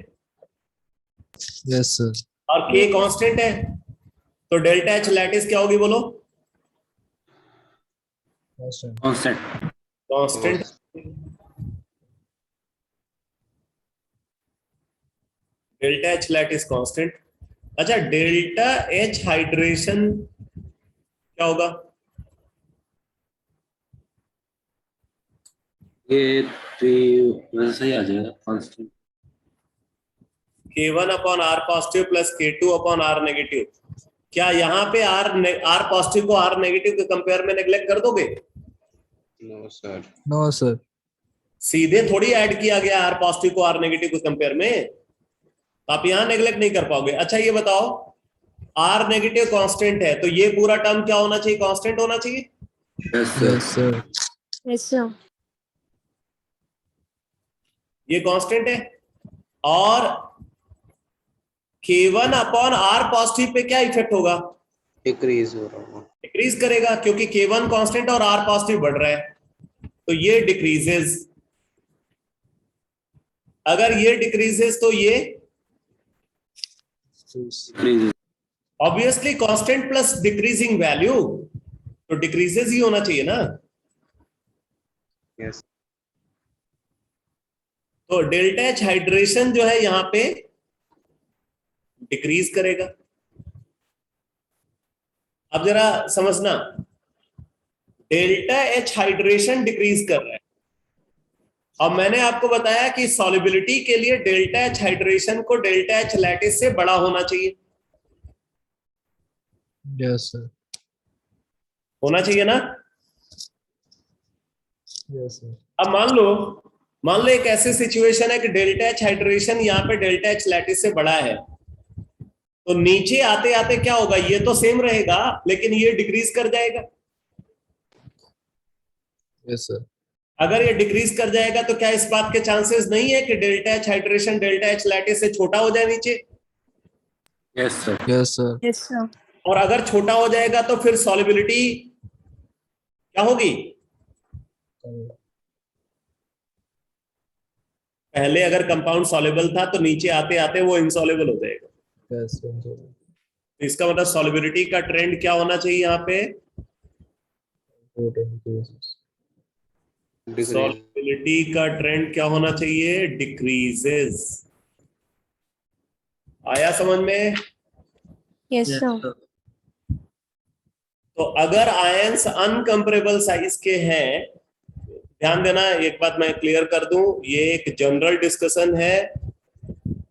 यस सर। और K कांस्टेंट है, तो डेल्टा H लैटिस क्या होगी बोलो? Constant. Constant. Delta H lattice constant. अच्छा, डेल्टा H हाइड्रेशन क्या होगा? ये तो वैसे ही आ जाएगा constant. K1/R positive plus K2/R negative. क्या यहाँ पे R पॉजिटिव को R नेगेटिव के कंपेयर में नेग्लेक्ट कर दोगे? No sir. No sir. सीधे थोड़ी ऐड किया गया R पॉजिटिव को R नेगेटिव के कंपेयर में, तो आप यहाँ नेग्लेक्ट नहीं कर पाओगे। अच्छा ये बताओ, R नेगेटिव कांस्टेंट है तो ये पूरा टर्म क्या होना चाहिए? कांस्टेंट होना चाहिए। Yes sir. Yes sir. Yes, sir. ये कांस्टेंट है। और K1/R पॉजिटिव पे क्या इफेक्ट होगा? डिक्रीज हो रहा होगा। डिक्रीज करेगा, क्योंकि K1 कांस्टेंट और R पॉजिटिव बढ़ रहा है, तो ये डिक्रीजेस। अगर ये डिक्रीजेस तो ये obviously constant plus decreasing value, तो डिक्रीजेस ही होना चाहिए ना। यस। तो डेल्टा H हाइड्रेशन जो है यहां पे डिक्रीज करेगा। अब जरा समझना, डेल्टा H हाइड्रेशन डिक्रीज कर रहा है, और मैंने आपको बताया कि सॉल्युबिलिटी के लिए डेल्टा H हाइड्रेशन को डेल्टा H लैटिस से बड़ा होना चाहिए। Yes sir. होना चाहिए ना। Yes sir. अब मान लो एक ऐसी सिचुएशन है कि डेल्टा H हाइड्रेशन यहाँ पे डेल्टा H लैटिस से बड़ा है, तो नीचे आते आते क्या होगा? ये तो सेम रहेगा लेकिन ये डिक्रीज कर जाएगा। Yes sir. अगर ये डिक्रीज कर जाएगा तो क्या इस बात के चांसेस नहीं है कि delta H hydration delta H lattice से छोटा हो जाए नीचे? Yes sir. Yes, sir. Yes, sir. और अगर छोटा हो जाएगा तो फिर सॉलिबिलिटी क्या होगी? पहले अगर कंपाउंड सॉल्युबल था तो नीचे आते आते वो इनसॉल्युबल हो जाएगा। Yes, sir. तो इसका मतलब सॉलिबिलिटी का ट्रेंड क्या होना चाहिए यहाँ पे? सॉलिबिलिटी का ट्रेंड क्या होना चाहिए? डिक्रीजेस। आया समझ में? Yes, yes sir. सर। तो अगर आयंस अनकंप्रेबल साइज के हैं, ध्यान देना, एक बात मैं क्लियर कर दूं, ये एक जनरल डिस्कशन है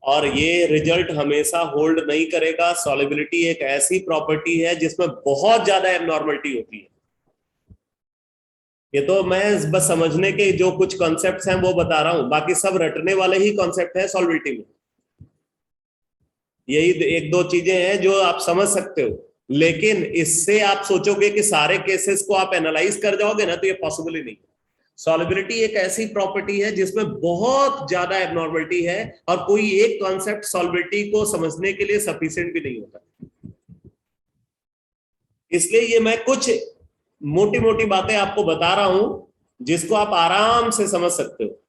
और ये रिजल्ट हमेशा होल्ड नहीं करेगा। सॉलिबिलिटी एक ऐसी प्रॉपर्टी है जिसमें बहुत ज्यादा एबनॉर्मलिटी होती है। ये तो मैं बस समझने के जो कुछ कॉन्सेप्ट्स हैं वो बता रहा हूं, बाकी सब रटने वाले ही कॉन्सेप्ट हैं सॉलिबिलिटी में। यही एक दो चीजें हैं जो आप समझ सकते हो, लेकिन इससे आप सोचोगे कि सारे केसेस को आप एनालाइज कर जाओगे ना, तो ये पॉसिबल ही नहीं। सॉलिबिलिटी एक ऐसी प्रॉपर्टी है जिसमें बहुत ज्यादा एबनॉर्मलिटी है और कोई एक कॉन्सेप्ट सॉलिबिलिटी को समझने के लिए सफिशिएंट भी नहीं होता। इसलिए ये मैं कुछ मोटी मोटी बातें आपको बता रहा हूं जिसको आप आराम से समझ सकते हो,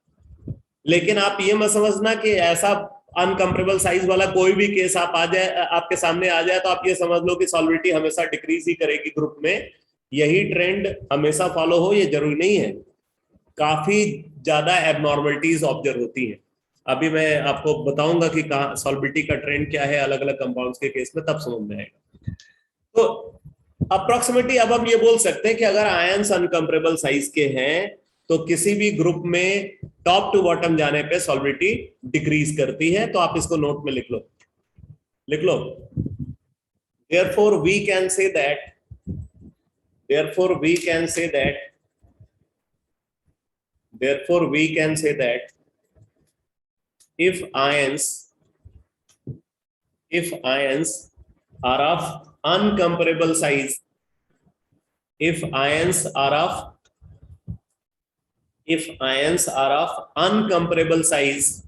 लेकिन आप ये मत समझना कि ऐसा अनकंप्रेबल साइज वाला कोई भी केस आपके सामने आ जाए तो आप ये समझ लो कि सॉलिबिलिटी हमेशा डिक्रीज ही करेगी ग्रुप में। यही ट्रेंड हमेशा फॉलो हो ये जरूरी नहीं है, काफी ज्यादा एबनॉर्मलिटीज ऑब्जर्व होती हैं। अभी मैं आपको बताऊंगा कि कहां सॉलिबिलिटी का ट्रेंड क्या है अलग अलग कंपाउंड्स के केस में, तब समझ में आएगा। तो अप्रोक्सीमेटली अब हम ये बोल सकते हैं कि अगर आयंस अनकंप्रेबल साइज के हैं तो किसी भी ग्रुप में टॉप टू बॉटम जाने पे सॉलिबिलिटी डिक्रीज करती है। तो आप इसको नोट में लिख लो, लिख लो। therefore we can say that therefore we can say that therefore we can say that if ions are of uncomparable size, if ions are of uncomparable size,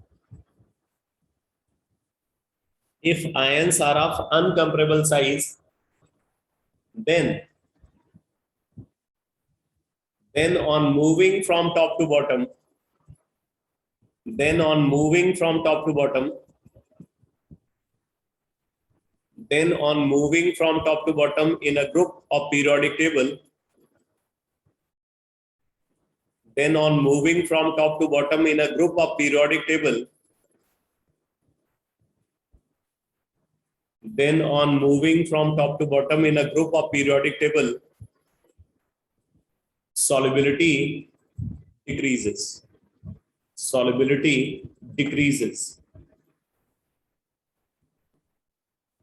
if ions are of uncomparable size, then on moving from top to bottom, then on moving from top to bottom in a group of periodic table, then on moving from top to bottom in a group of periodic table, then on moving from top to bottom in a group of periodic table, solubility decreases. Solubility decreases.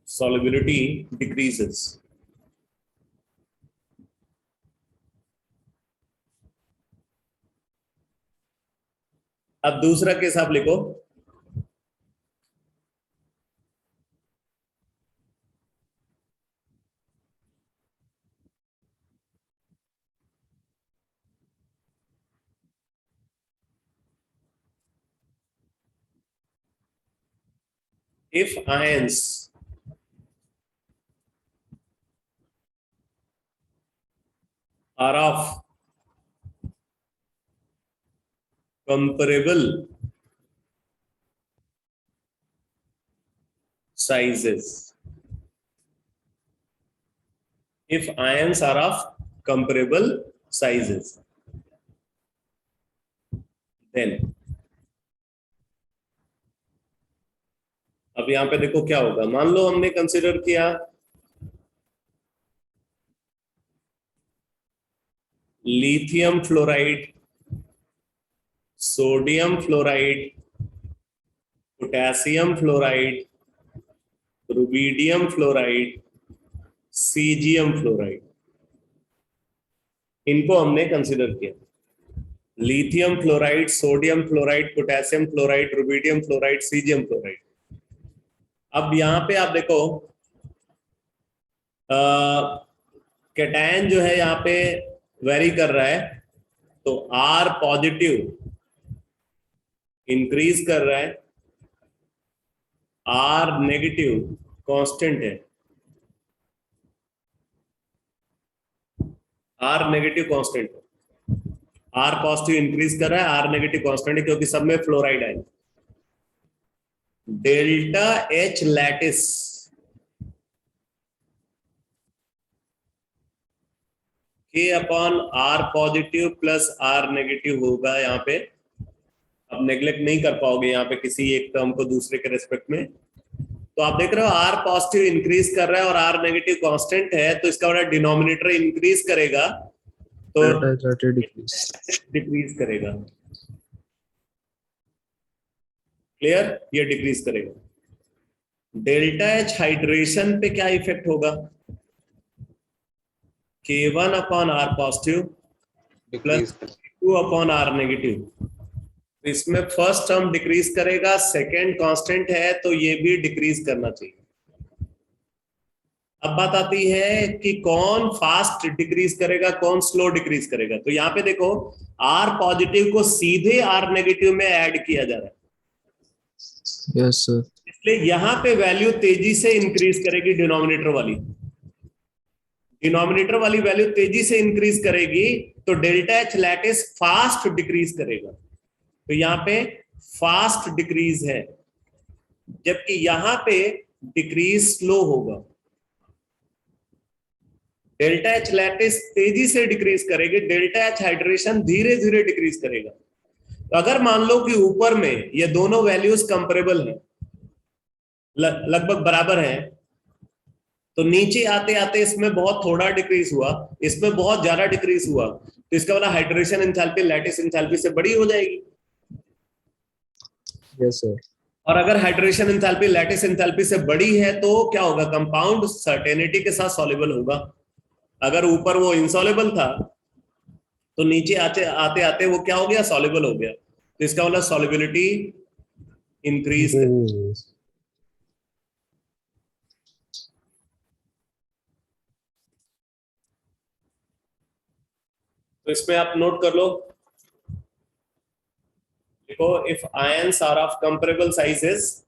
Solubility decreases. अब दूसरा case आप लिखो। If ions are of comparable sizes, if ions are of comparable sizes, then अब यहां पे देखो क्या होगा। मान लो हमने कंसीडर किया lithium fluoride, sodium fluoride, potassium fluoride, rubidium fluoride, caesium fluoride, इनको हमने कंसीडर किया। Lithium fluoride, sodium fluoride, potassium fluoride, rubidium fluoride, caesium fluoride. अब यहां पे आप देखो कैटायन जो है यहाँ पे वेरी कर रहा है, तो R पॉजिटिव इंक्रीज कर रहा है, R नेगेटिव कांस्टेंट है, R नेगेटिव कांस्टेंट है, R पॉजिटिव इंक्रीज कर रहा है, R नेगेटिव कांस्टेंट है क्योंकि सब में फ्लोराइड है। Delta H lattice K upon R positive plus R negative होगा यहाँ पे। अब नेग्लेक्ट नहीं कर पाओगे यहाँ पे किसी एक टर्म को दूसरे के रेस्पेक्ट में। तो आप देख रहे हो R पॉजिटिव इंक्रीज कर रहा है और R नेगेटिव कांस्टेंट है, तो इसका मतलब डिनोमिनेटर इंक्रीज करेगा तो डिक्रीज करेगा। क्लियर? ये डिक्रीज करेगा। डेल्टा H हाइड्रेशन पे क्या इफेक्ट होगा? K1 upon R positive plus K2 upon R negative. इसमें फर्स्ट टर्म डिक्रीज करेगा, सेकेंड कांस्टेंट है तो ये भी डिक्रीज करना चाहिए। अब बात आती है कि कौन फास्ट डिक्रीज करेगा, कौन स्लो डिक्रीज करेगा। तो यहाँ पे देखो R पॉजिटिव को सीधे R नेगेटिव में ऐड किया जा रहा है। Yes sir. इसलिए यहाँ पे वैल्यू तेजी से इंक्रीज करेगी, डिनोमिनेटर वाली वैल्यू तेजी से इंक्रीज करेगी, तो delta H lattice fast decrease करेगा। तो यहाँ पे फास्ट डिक्रीज है, जबकि यहाँ पे डिक्रीज स्लो होगा। डेल्टा H लैटिस तेजी से डिक्रीज करेगी, डेल्टा H हाइड्रेशन धीरे धीरे डिक्रीज करेगा। तो अगर मान लो कि ऊपर में ये दोनों वैल्यूज कंपेरेबल है, लगभग बराबर है, तो नीचे आते आते इसमें बहुत थोड़ा डिक्रीज हुआ, इसमें बहुत ज्यादा डिक्रीज हुआ, तो इसका मतलब हाइड्रेशन एंथैल्पी लैटिस एंथैल्पी से बड़ी हो जाएगी। Yes sir. और अगर हाइड्रेशन एंथैल्पी लैटिस एंथैल्पी से बड़ी है तो क्या होगा? कंपाउंड सर्टेनिटी के साथ सॉल्युबल होगा। अगर ऊपर वो इनसॉल्युबल था तो नीचे आते आते आते वो क्या हो गया? सॉल्युबल हो गया। तो इसका मतलब सॉल्युबिलिटी इंक्रीज है। तो इसमें आप नोट कर लो, देखो, if ions are of comparable sizes,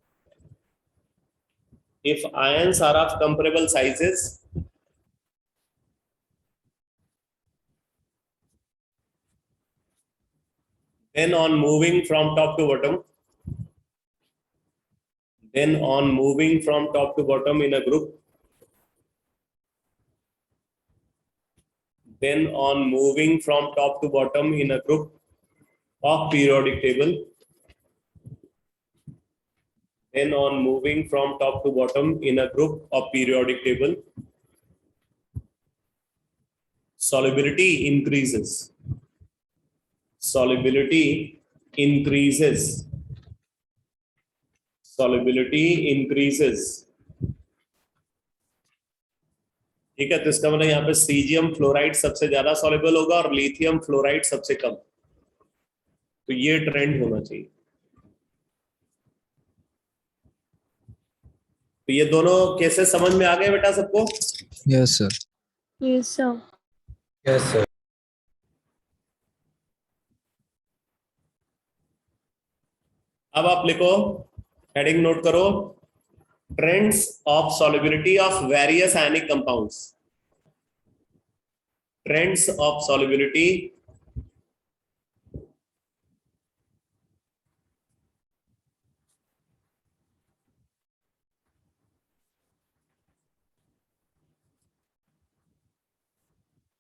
then on moving from top to bottom in a group, of periodic table, solubility increases। ठीक है, तो इसका मतलब यहाँ पे सीजियम फ्लोराइड सबसे ज्यादा सॉल्युबल होगा और लिथियम फ्लोराइड सबसे कम। तो ये ट्रेंड होना चाहिए। तो ये दोनों केसेस समझ में आ गए बेटा सबको? Yes sir. Yes, sir. Yes sir. अब आप लिखो, हेडिंग नोट करो, trends of solubility of various ionic compounds. Trends of solubility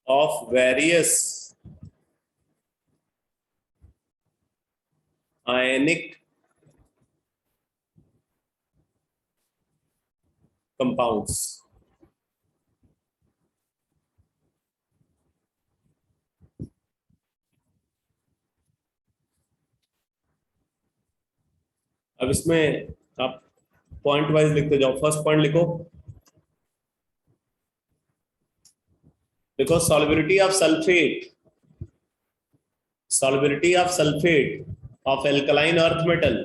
of various ionic compounds। अब इसमें आप पॉइंट वाइज लिखते जाओ। फर्स्ट पॉइंट लिखो, देखो solubility of sulfate of alkaline earth metal,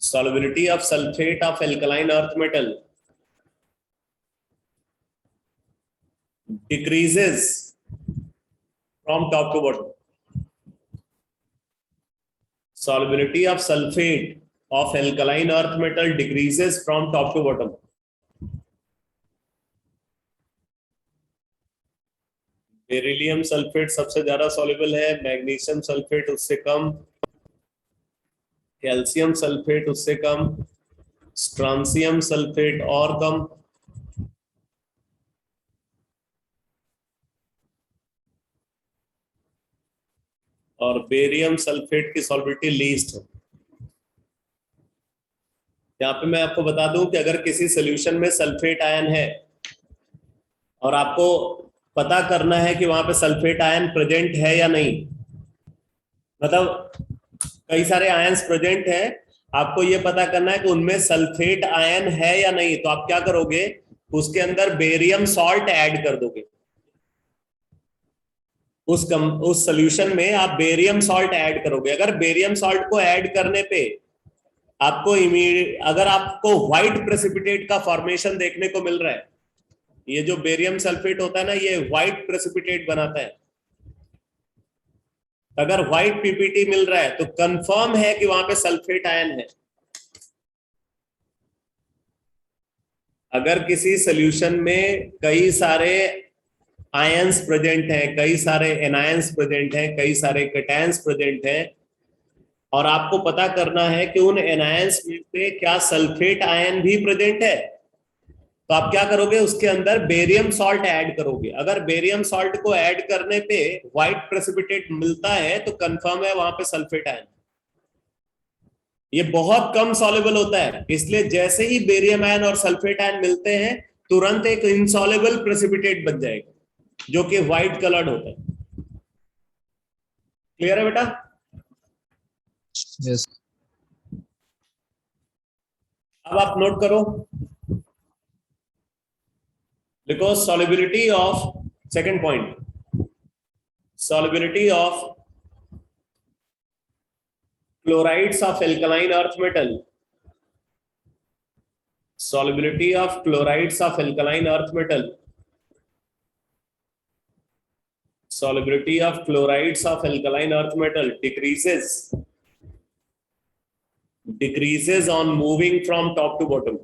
solubility of sulfate of alkaline earth metal decreases from top to bottom. Solubility of sulfate of alkaline earth metal decreases from top to bottom. Beryllium sulphate सबसे ज्यादा soluble है, magnesium sulphate उससे कम, calcium sulphate उससे कम, strontium sulphate और कम, और barium sulphate की solubility least है। यहाँ पे मैं आपको बता दूं कि अगर किसी सॉल्यूशन में सल्फेट आयन है और आपको पता करना है कि वहां पे सल्फेट आयन प्रेजेंट है या नहीं, मतलब कई सारे आयन्स प्रेजेंट है, आपको ये पता करना है कि उनमें सल्फेट आयन है या नहीं, तो आप क्या करोगे, उसके अंदर बेरियम सॉल्ट ऐड कर दोगे। उस सॉल्यूशन में आप बेरियम सॉल्ट ऐड करोगे। अगर बेरियम सॉल्ट को ऐड करने पे आपको अगर आपको व्हाइट प्रेसिपिटेट का फॉर्मेशन देखने को मिल रहा है, ये जो बेरियम सल्फेट होता है ना, ये व्हाइट प्रेसिपिटेट बनाता है, अगर व्हाइट पीपीटी मिल रहा है तो कंफर्म है कि वहां पे सल्फेट आयन है। अगर किसी सॉल्यूशन में कई सारे आयंस प्रेजेंट हैं, कई सारे एनायंस प्रेजेंट हैं, कई सारे कैटायंस प्रेजेंट हैं, और आपको पता करना है कि उन एनायंस में से क्या सल्फेट आयन भी प्रेजेंट है, तो आप क्या करोगे, उसके अंदर बेरियम सॉल्ट ऐड करोगे। अगर बेरियम सॉल्ट को ऐड करने पे व्हाइट प्रेसिपिटेट मिलता है तो कंफर्म है वहां पे सल्फेट आयन। ये बहुत कम सॉल्युबल होता है, इसलिए जैसे ही बेरियम आयन और सल्फेट आयन मिलते हैं तुरंत एक इनसॉल्युबल प्रेसिपिटेट बन जाएगा जो कि व्हाइट कलर्ड होता है। क्लियर है बेटा? Yes. अब आप नोट करो, because solubility of, second point, solubility of chlorides of alkaline earth metal, solubility of chlorides of alkaline earth metal, solubility of chlorides of alkaline earth metal decreases on moving from top to bottom,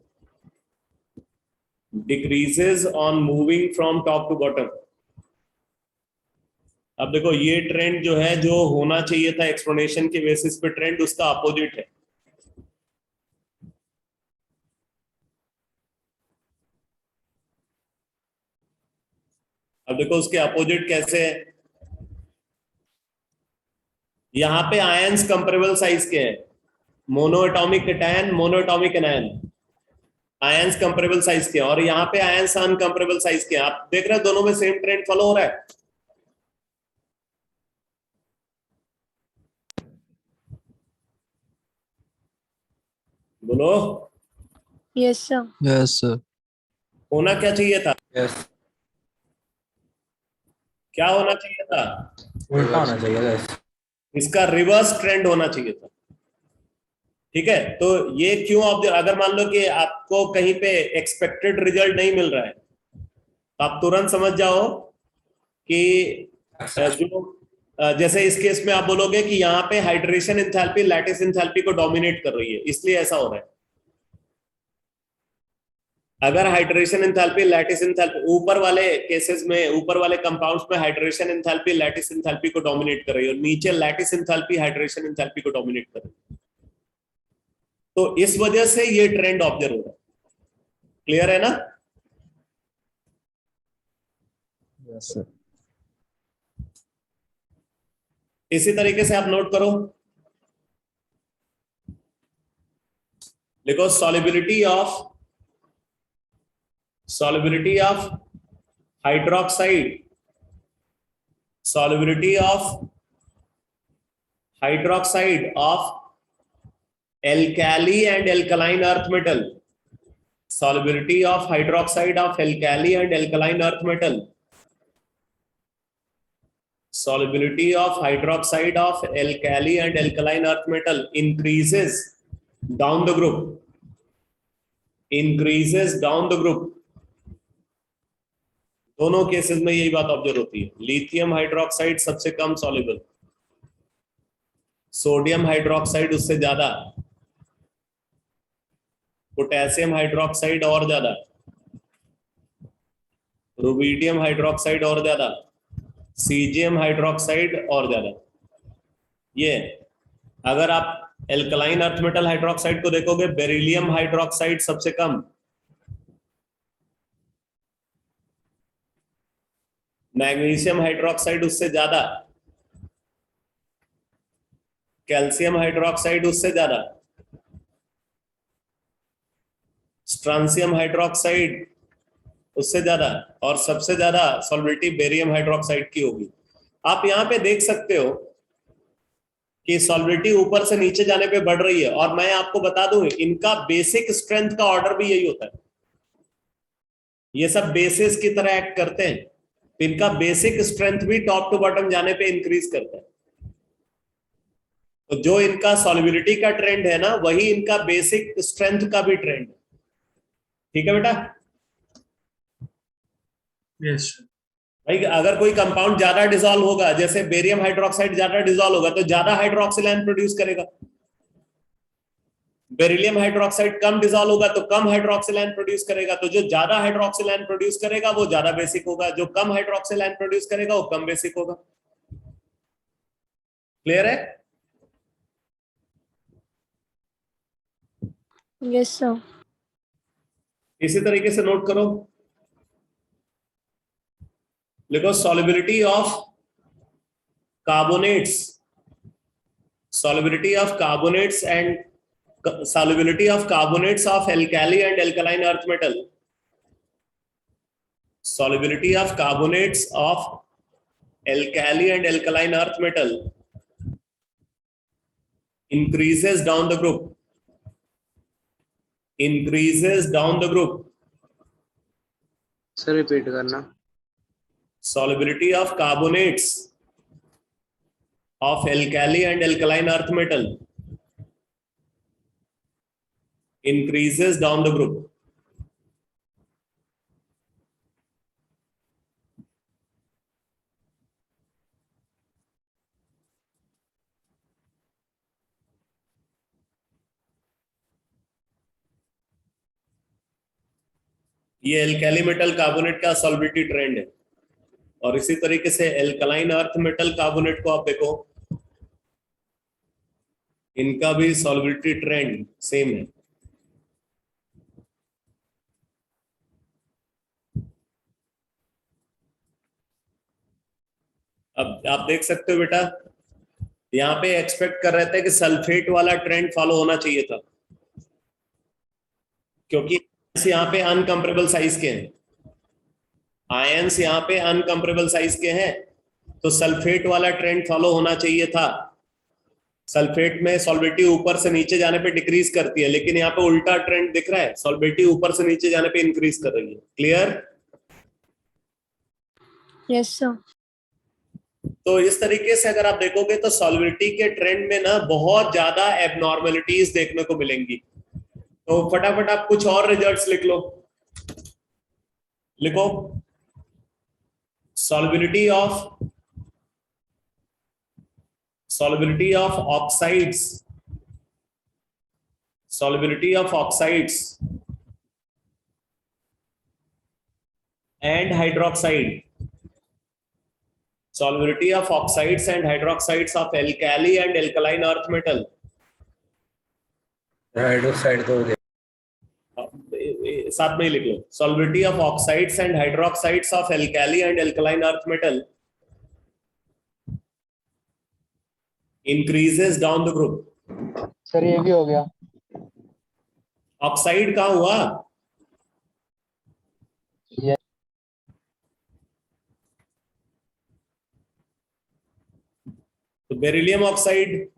decreases on moving from top to bottom। अब देखो ये trend जो है, जो होना चाहिए था explanation के बेसिस पे ट्रेंड, उसका अपोजिट है। अब देखो उसके अपोजिट कैसे है, यहां पे आयंस कंपेरेबल साइज के हैं, mono atomic cation, mono atomic anion, ions comparable size के, और यहाँ पे आयंस अनकंपेरेबल साइज के। आप देख रहे हैं दोनों में सेम ट्रेंड फॉलो हो रहा है। बोलो। Yes, sir. Yes, sir. होना क्या चाहिए था? यस, क्या होना चाहिए था? उल्टा होना चाहिए यस। इसका रिवर्स ट्रेंड होना चाहिए था। ठीक है, तो ये क्यों अगर मान लो कि आपको कहीं पे एक्सपेक्टेड रिजल्ट नहीं मिल रहा है तो आप तुरंत समझ जाओ कि जो जैसे इस केस में आप बोलोगे कि यहाँ पे हाइड्रेशन एंथैल्पी लैटिस एंथैल्पी को डोमिनेट कर रही है, इसलिए ऐसा हो रहा है। अगर हाइड्रेशन एंथैल्पी लैटिस एंथैल्पी, ऊपर वाले केसेस में, ऊपर वाले कंपाउंड्स में हाइड्रेशन एंथैल्पी लैटिस एंथैल्पी को डोमिनेट कर रही है और नीचे लैटिस एंथैल्पी हाइड्रेशन एंथैल्पी को डोमिनेट कर रही है, तो इस वजह से ये ट्रेंड ऑब्जर्व हो रहा है। क्लियर है ना? Yes, sir. इसी तरीके से आप नोट करो, देखो solubility of hydroxide, solubility of hydroxide of alkali and alkaline earth metal, solubility of hydroxide of alkali and alkaline earth metal, solubility of hydroxide of alkali and alkaline earth metal increases down the group, increases down the group दोनों cases में यही बात observe होती है। Lithium hydroxide सबसे कम soluble, sodium hydroxide उससे ज्यादा, potassium hydroxide और ज्यादा, रुबिडियम हाइड्रोक्साइड और ज्यादा, सीजियम हाइड्रोक्साइड और ज्यादा। ये अगर आप एल्कलाइन अर्थ मेटल हाइड्रोक्साइड को देखोगे, बेरिलियम हाइड्रोक्साइड सबसे कम, मैग्नीशियम हाइड्रोक्साइड उससे ज्यादा, कैल्शियम हाइड्रोक्साइड उससे ज्यादा, स्ट्रांसियम हाइड्रोक्साइड उससे ज्यादा, और सबसे ज्यादा सॉल्बिलिटी बेरियम हाइड्रोक्साइड की होगी। आप यहां पे देख सकते हो कि सॉल्बिलिटी ऊपर से नीचे जाने पे बढ़ रही है, और मैं आपको बता दूं इनका बेसिक स्ट्रेंथ का ऑर्डर भी यही होता है। ये सब बेसिस की तरह एक्ट करते हैं, तो इनका बेसिक स्ट्रेंथ भी टॉप टू बॉटम जाने पे इंक्रीज करता है। तो जो इनका सॉल्युबिलिटी का ट्रेंड है ना, वही इनका बेसिक स्ट्रेंथ का भी ट्रेंड है। ठीक है बेटा? यस भाई अगर कोई कंपाउंड ज्यादा डिसॉल्व होगा, जैसे बेरियम हाइड्रोक्साइड ज्यादा डिसॉल्व होगा तो ज्यादा हाइड्रोक्सिल आयन प्रोड्यूस करेगा। बेरिलियम हाइड्रोक्साइड कम डिसॉल्व होगा तो कम हाइड्रोक्सिल आयन प्रोड्यूस करेगा। तो जो ज्यादा हाइड्रोक्सिल आयन प्रोड्यूस करेगा वो ज्यादा बेसिक होगा, जो कम हाइड्रोक्सिल आयन प्रोड्यूस करेगा वो कम बेसिक होगा। क्लियर है? Yes, sir. इसी तरीके से नोट करो, लिखो solubility of carbonates, solubility of carbonates and solubility of carbonates of alkali and alkaline earth metal, solubility of carbonates of alkali and alkaline earth metal increases down the group, increases down the group. Sir repeat करना। Solubility of carbonates of alkali and alkaline earth metal increases down the group. ये alkali metal carbonate का सॉल्बिलिटी trend है, और इसी तरीके से alkaline earth metal carbonate को आप देखो, इनका भी सॉल्बिलिटी ट्रेंड सेम है। अब आप देख सकते हो बेटा, यहाँ पे एक्सपेक्ट कर रहे थे कि सल्फेट वाला ट्रेंड फॉलो होना चाहिए था, क्योंकि यहाँ पे अनकंपेरेबल साइज के हैं, आयंस यहाँ पे अनकंपेरेबल साइज के हैं, तो सल्फेट वाला ट्रेंड फॉलो होना चाहिए था। सल्फेट में सॉल्बिलिटी ऊपर से नीचे जाने पे डिक्रीज करती है, लेकिन यहाँ पे उल्टा ट्रेंड दिख रहा है, सॉल्बिलिटी ऊपर से नीचे जाने पे इंक्रीज कर रही है। क्लियर? Yes, sir. तो इस तरीके से अगर आप देखोगे तो सॉल्बिलिटी के ट्रेंड में ना बहुत ज्यादा एबनॉर्मेलिटीज देखने को मिलेंगी। तो फटाफट आप कुछ और रिजल्ट्स लिख लो। लिखो solubility of oxides, solubility of oxides and hydroxide, solubility of oxides and hydroxides of alkali and alkaline earth metal. Hydroxide तो हो गया। साथ में ही लिख लो, solubility of oxides and hydroxides of alkali and alkaline earth metal increases down the group. Sir ये भी हो गया। ऑक्साइड कहाँ हुआ? तो beryllium oxide,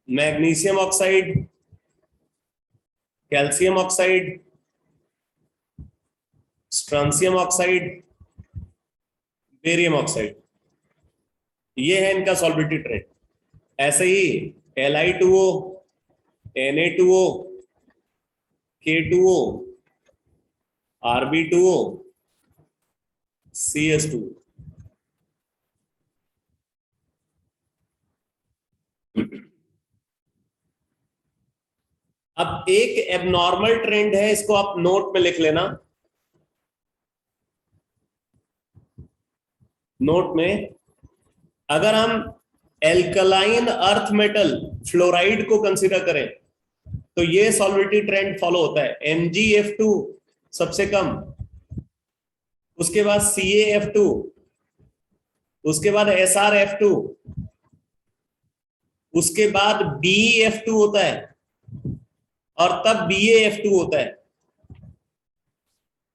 magnesium oxide, calcium oxide, strontium oxide, barium oxide, ये है इनका सॉल्बिलिटी ट्रेंड। ऐसे ही Li2O, Na2O, K2O, Rb2O, CS2। अब एक एबनॉर्मल ट्रेंड है, इसको आप नोट में लिख लेना। नोट में, अगर हम एल्कलाइन अर्थ मेटल फ्लोराइड को कंसीडर करें तो ये सॉल्विटी ट्रेंड फॉलो होता है। MgF2 सबसे कम, उसके बाद CaF2, उसके बाद SrF2, उसके बाद BeF2 होता है और तब BaF2 होता है।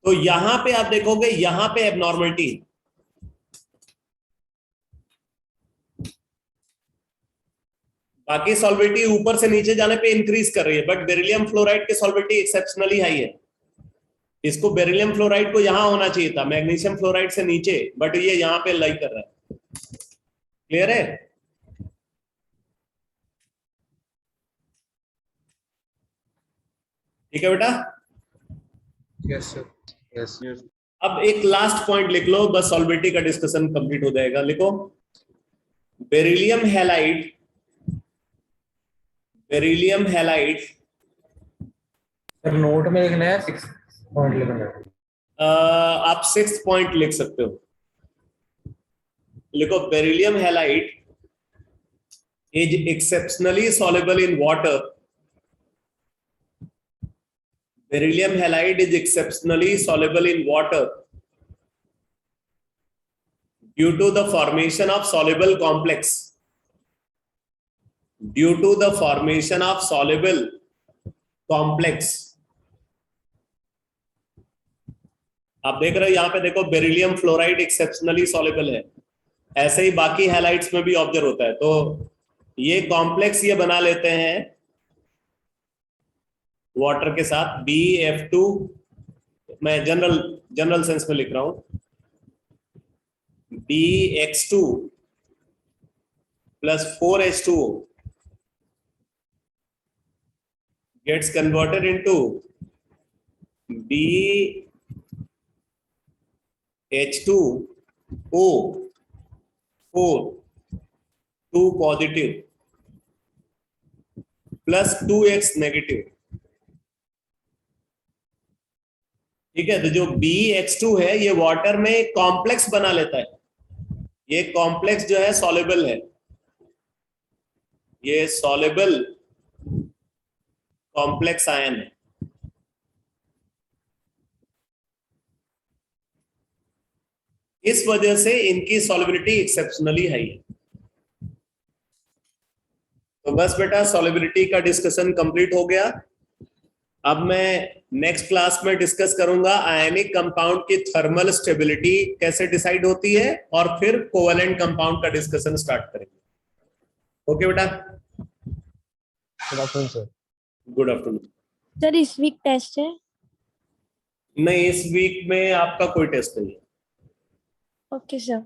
तो यहां पे आप देखोगे, यहां पे एबनॉर्मलिटी, बाकी सॉल्विटी ऊपर से नीचे जाने पे इंक्रीज कर रही है, बट बेरिलियम फ्लोराइड की सॉल्विटी एक्सेप्शनली हाई है। इसको बेरिलियम फ्लोराइड को यहां होना चाहिए था, मैग्नीशियम फ्लोराइड से नीचे, बट ये यहां पे लाई कर रहा है। क्लियर है? ठीक है बेटा? Yes sir. यस। अब एक लास्ट पॉइंट लिख लो, बस सॉल्विटी का डिस्कशन कंप्लीट हो जाएगा। लिखो, beryllium halide, beryllium halide, sir note में लिखना है 6 पॉइंट लिखना है। आप 6 पॉइंट लिख सकते हो। लिखो, beryllium halide is exceptionally soluble in water. Beryllium halide is exceptionally soluble in water due to the formation of soluble complex. Due to the formation of soluble complex. आप देख रहे हो यहां पे, देखो बेरिलियम फ्लोराइड एक्सेप्शनली soluble है, ऐसे ही बाकी हैलाइड्स में भी ऑब्जर्व होता है। तो ये कॉम्प्लेक्स ये बना लेते हैं वाटर के साथ, BeF2, मैं जनरल सेंस में लिख रहा हूं, BX2 plus 4H2O gets converted into BH2O 4, 2 positive plus 2X negative. ठीक है, तो जो BX2 है ये वाटर में कॉम्प्लेक्स बना लेता है। ये कॉम्प्लेक्स जो है सॉल्युबल है, ये सॉल्युबल कॉम्प्लेक्स आयन है। इस वजह से इनकी सॉल्युबिलिटी एक्सेप्शनली हाई है। तो बस बेटा, सॉल्युबिलिटी का डिस्कशन कंप्लीट हो गया। अब मैं नेक्स्ट क्लास में डिस्कस करूंगा आयनिक कंपाउंड की थर्मल स्टेबिलिटी कैसे डिसाइड होती है, और फिर कोवेलेंट कंपाउंड का डिस्कशन स्टार्ट करेंगे। ओके बेटा? Good afternoon sir. Good afternoon. Sir इस वीक टेस्ट है? नहीं, इस वीक में आपका कोई टेस्ट नहीं है। Okay sir.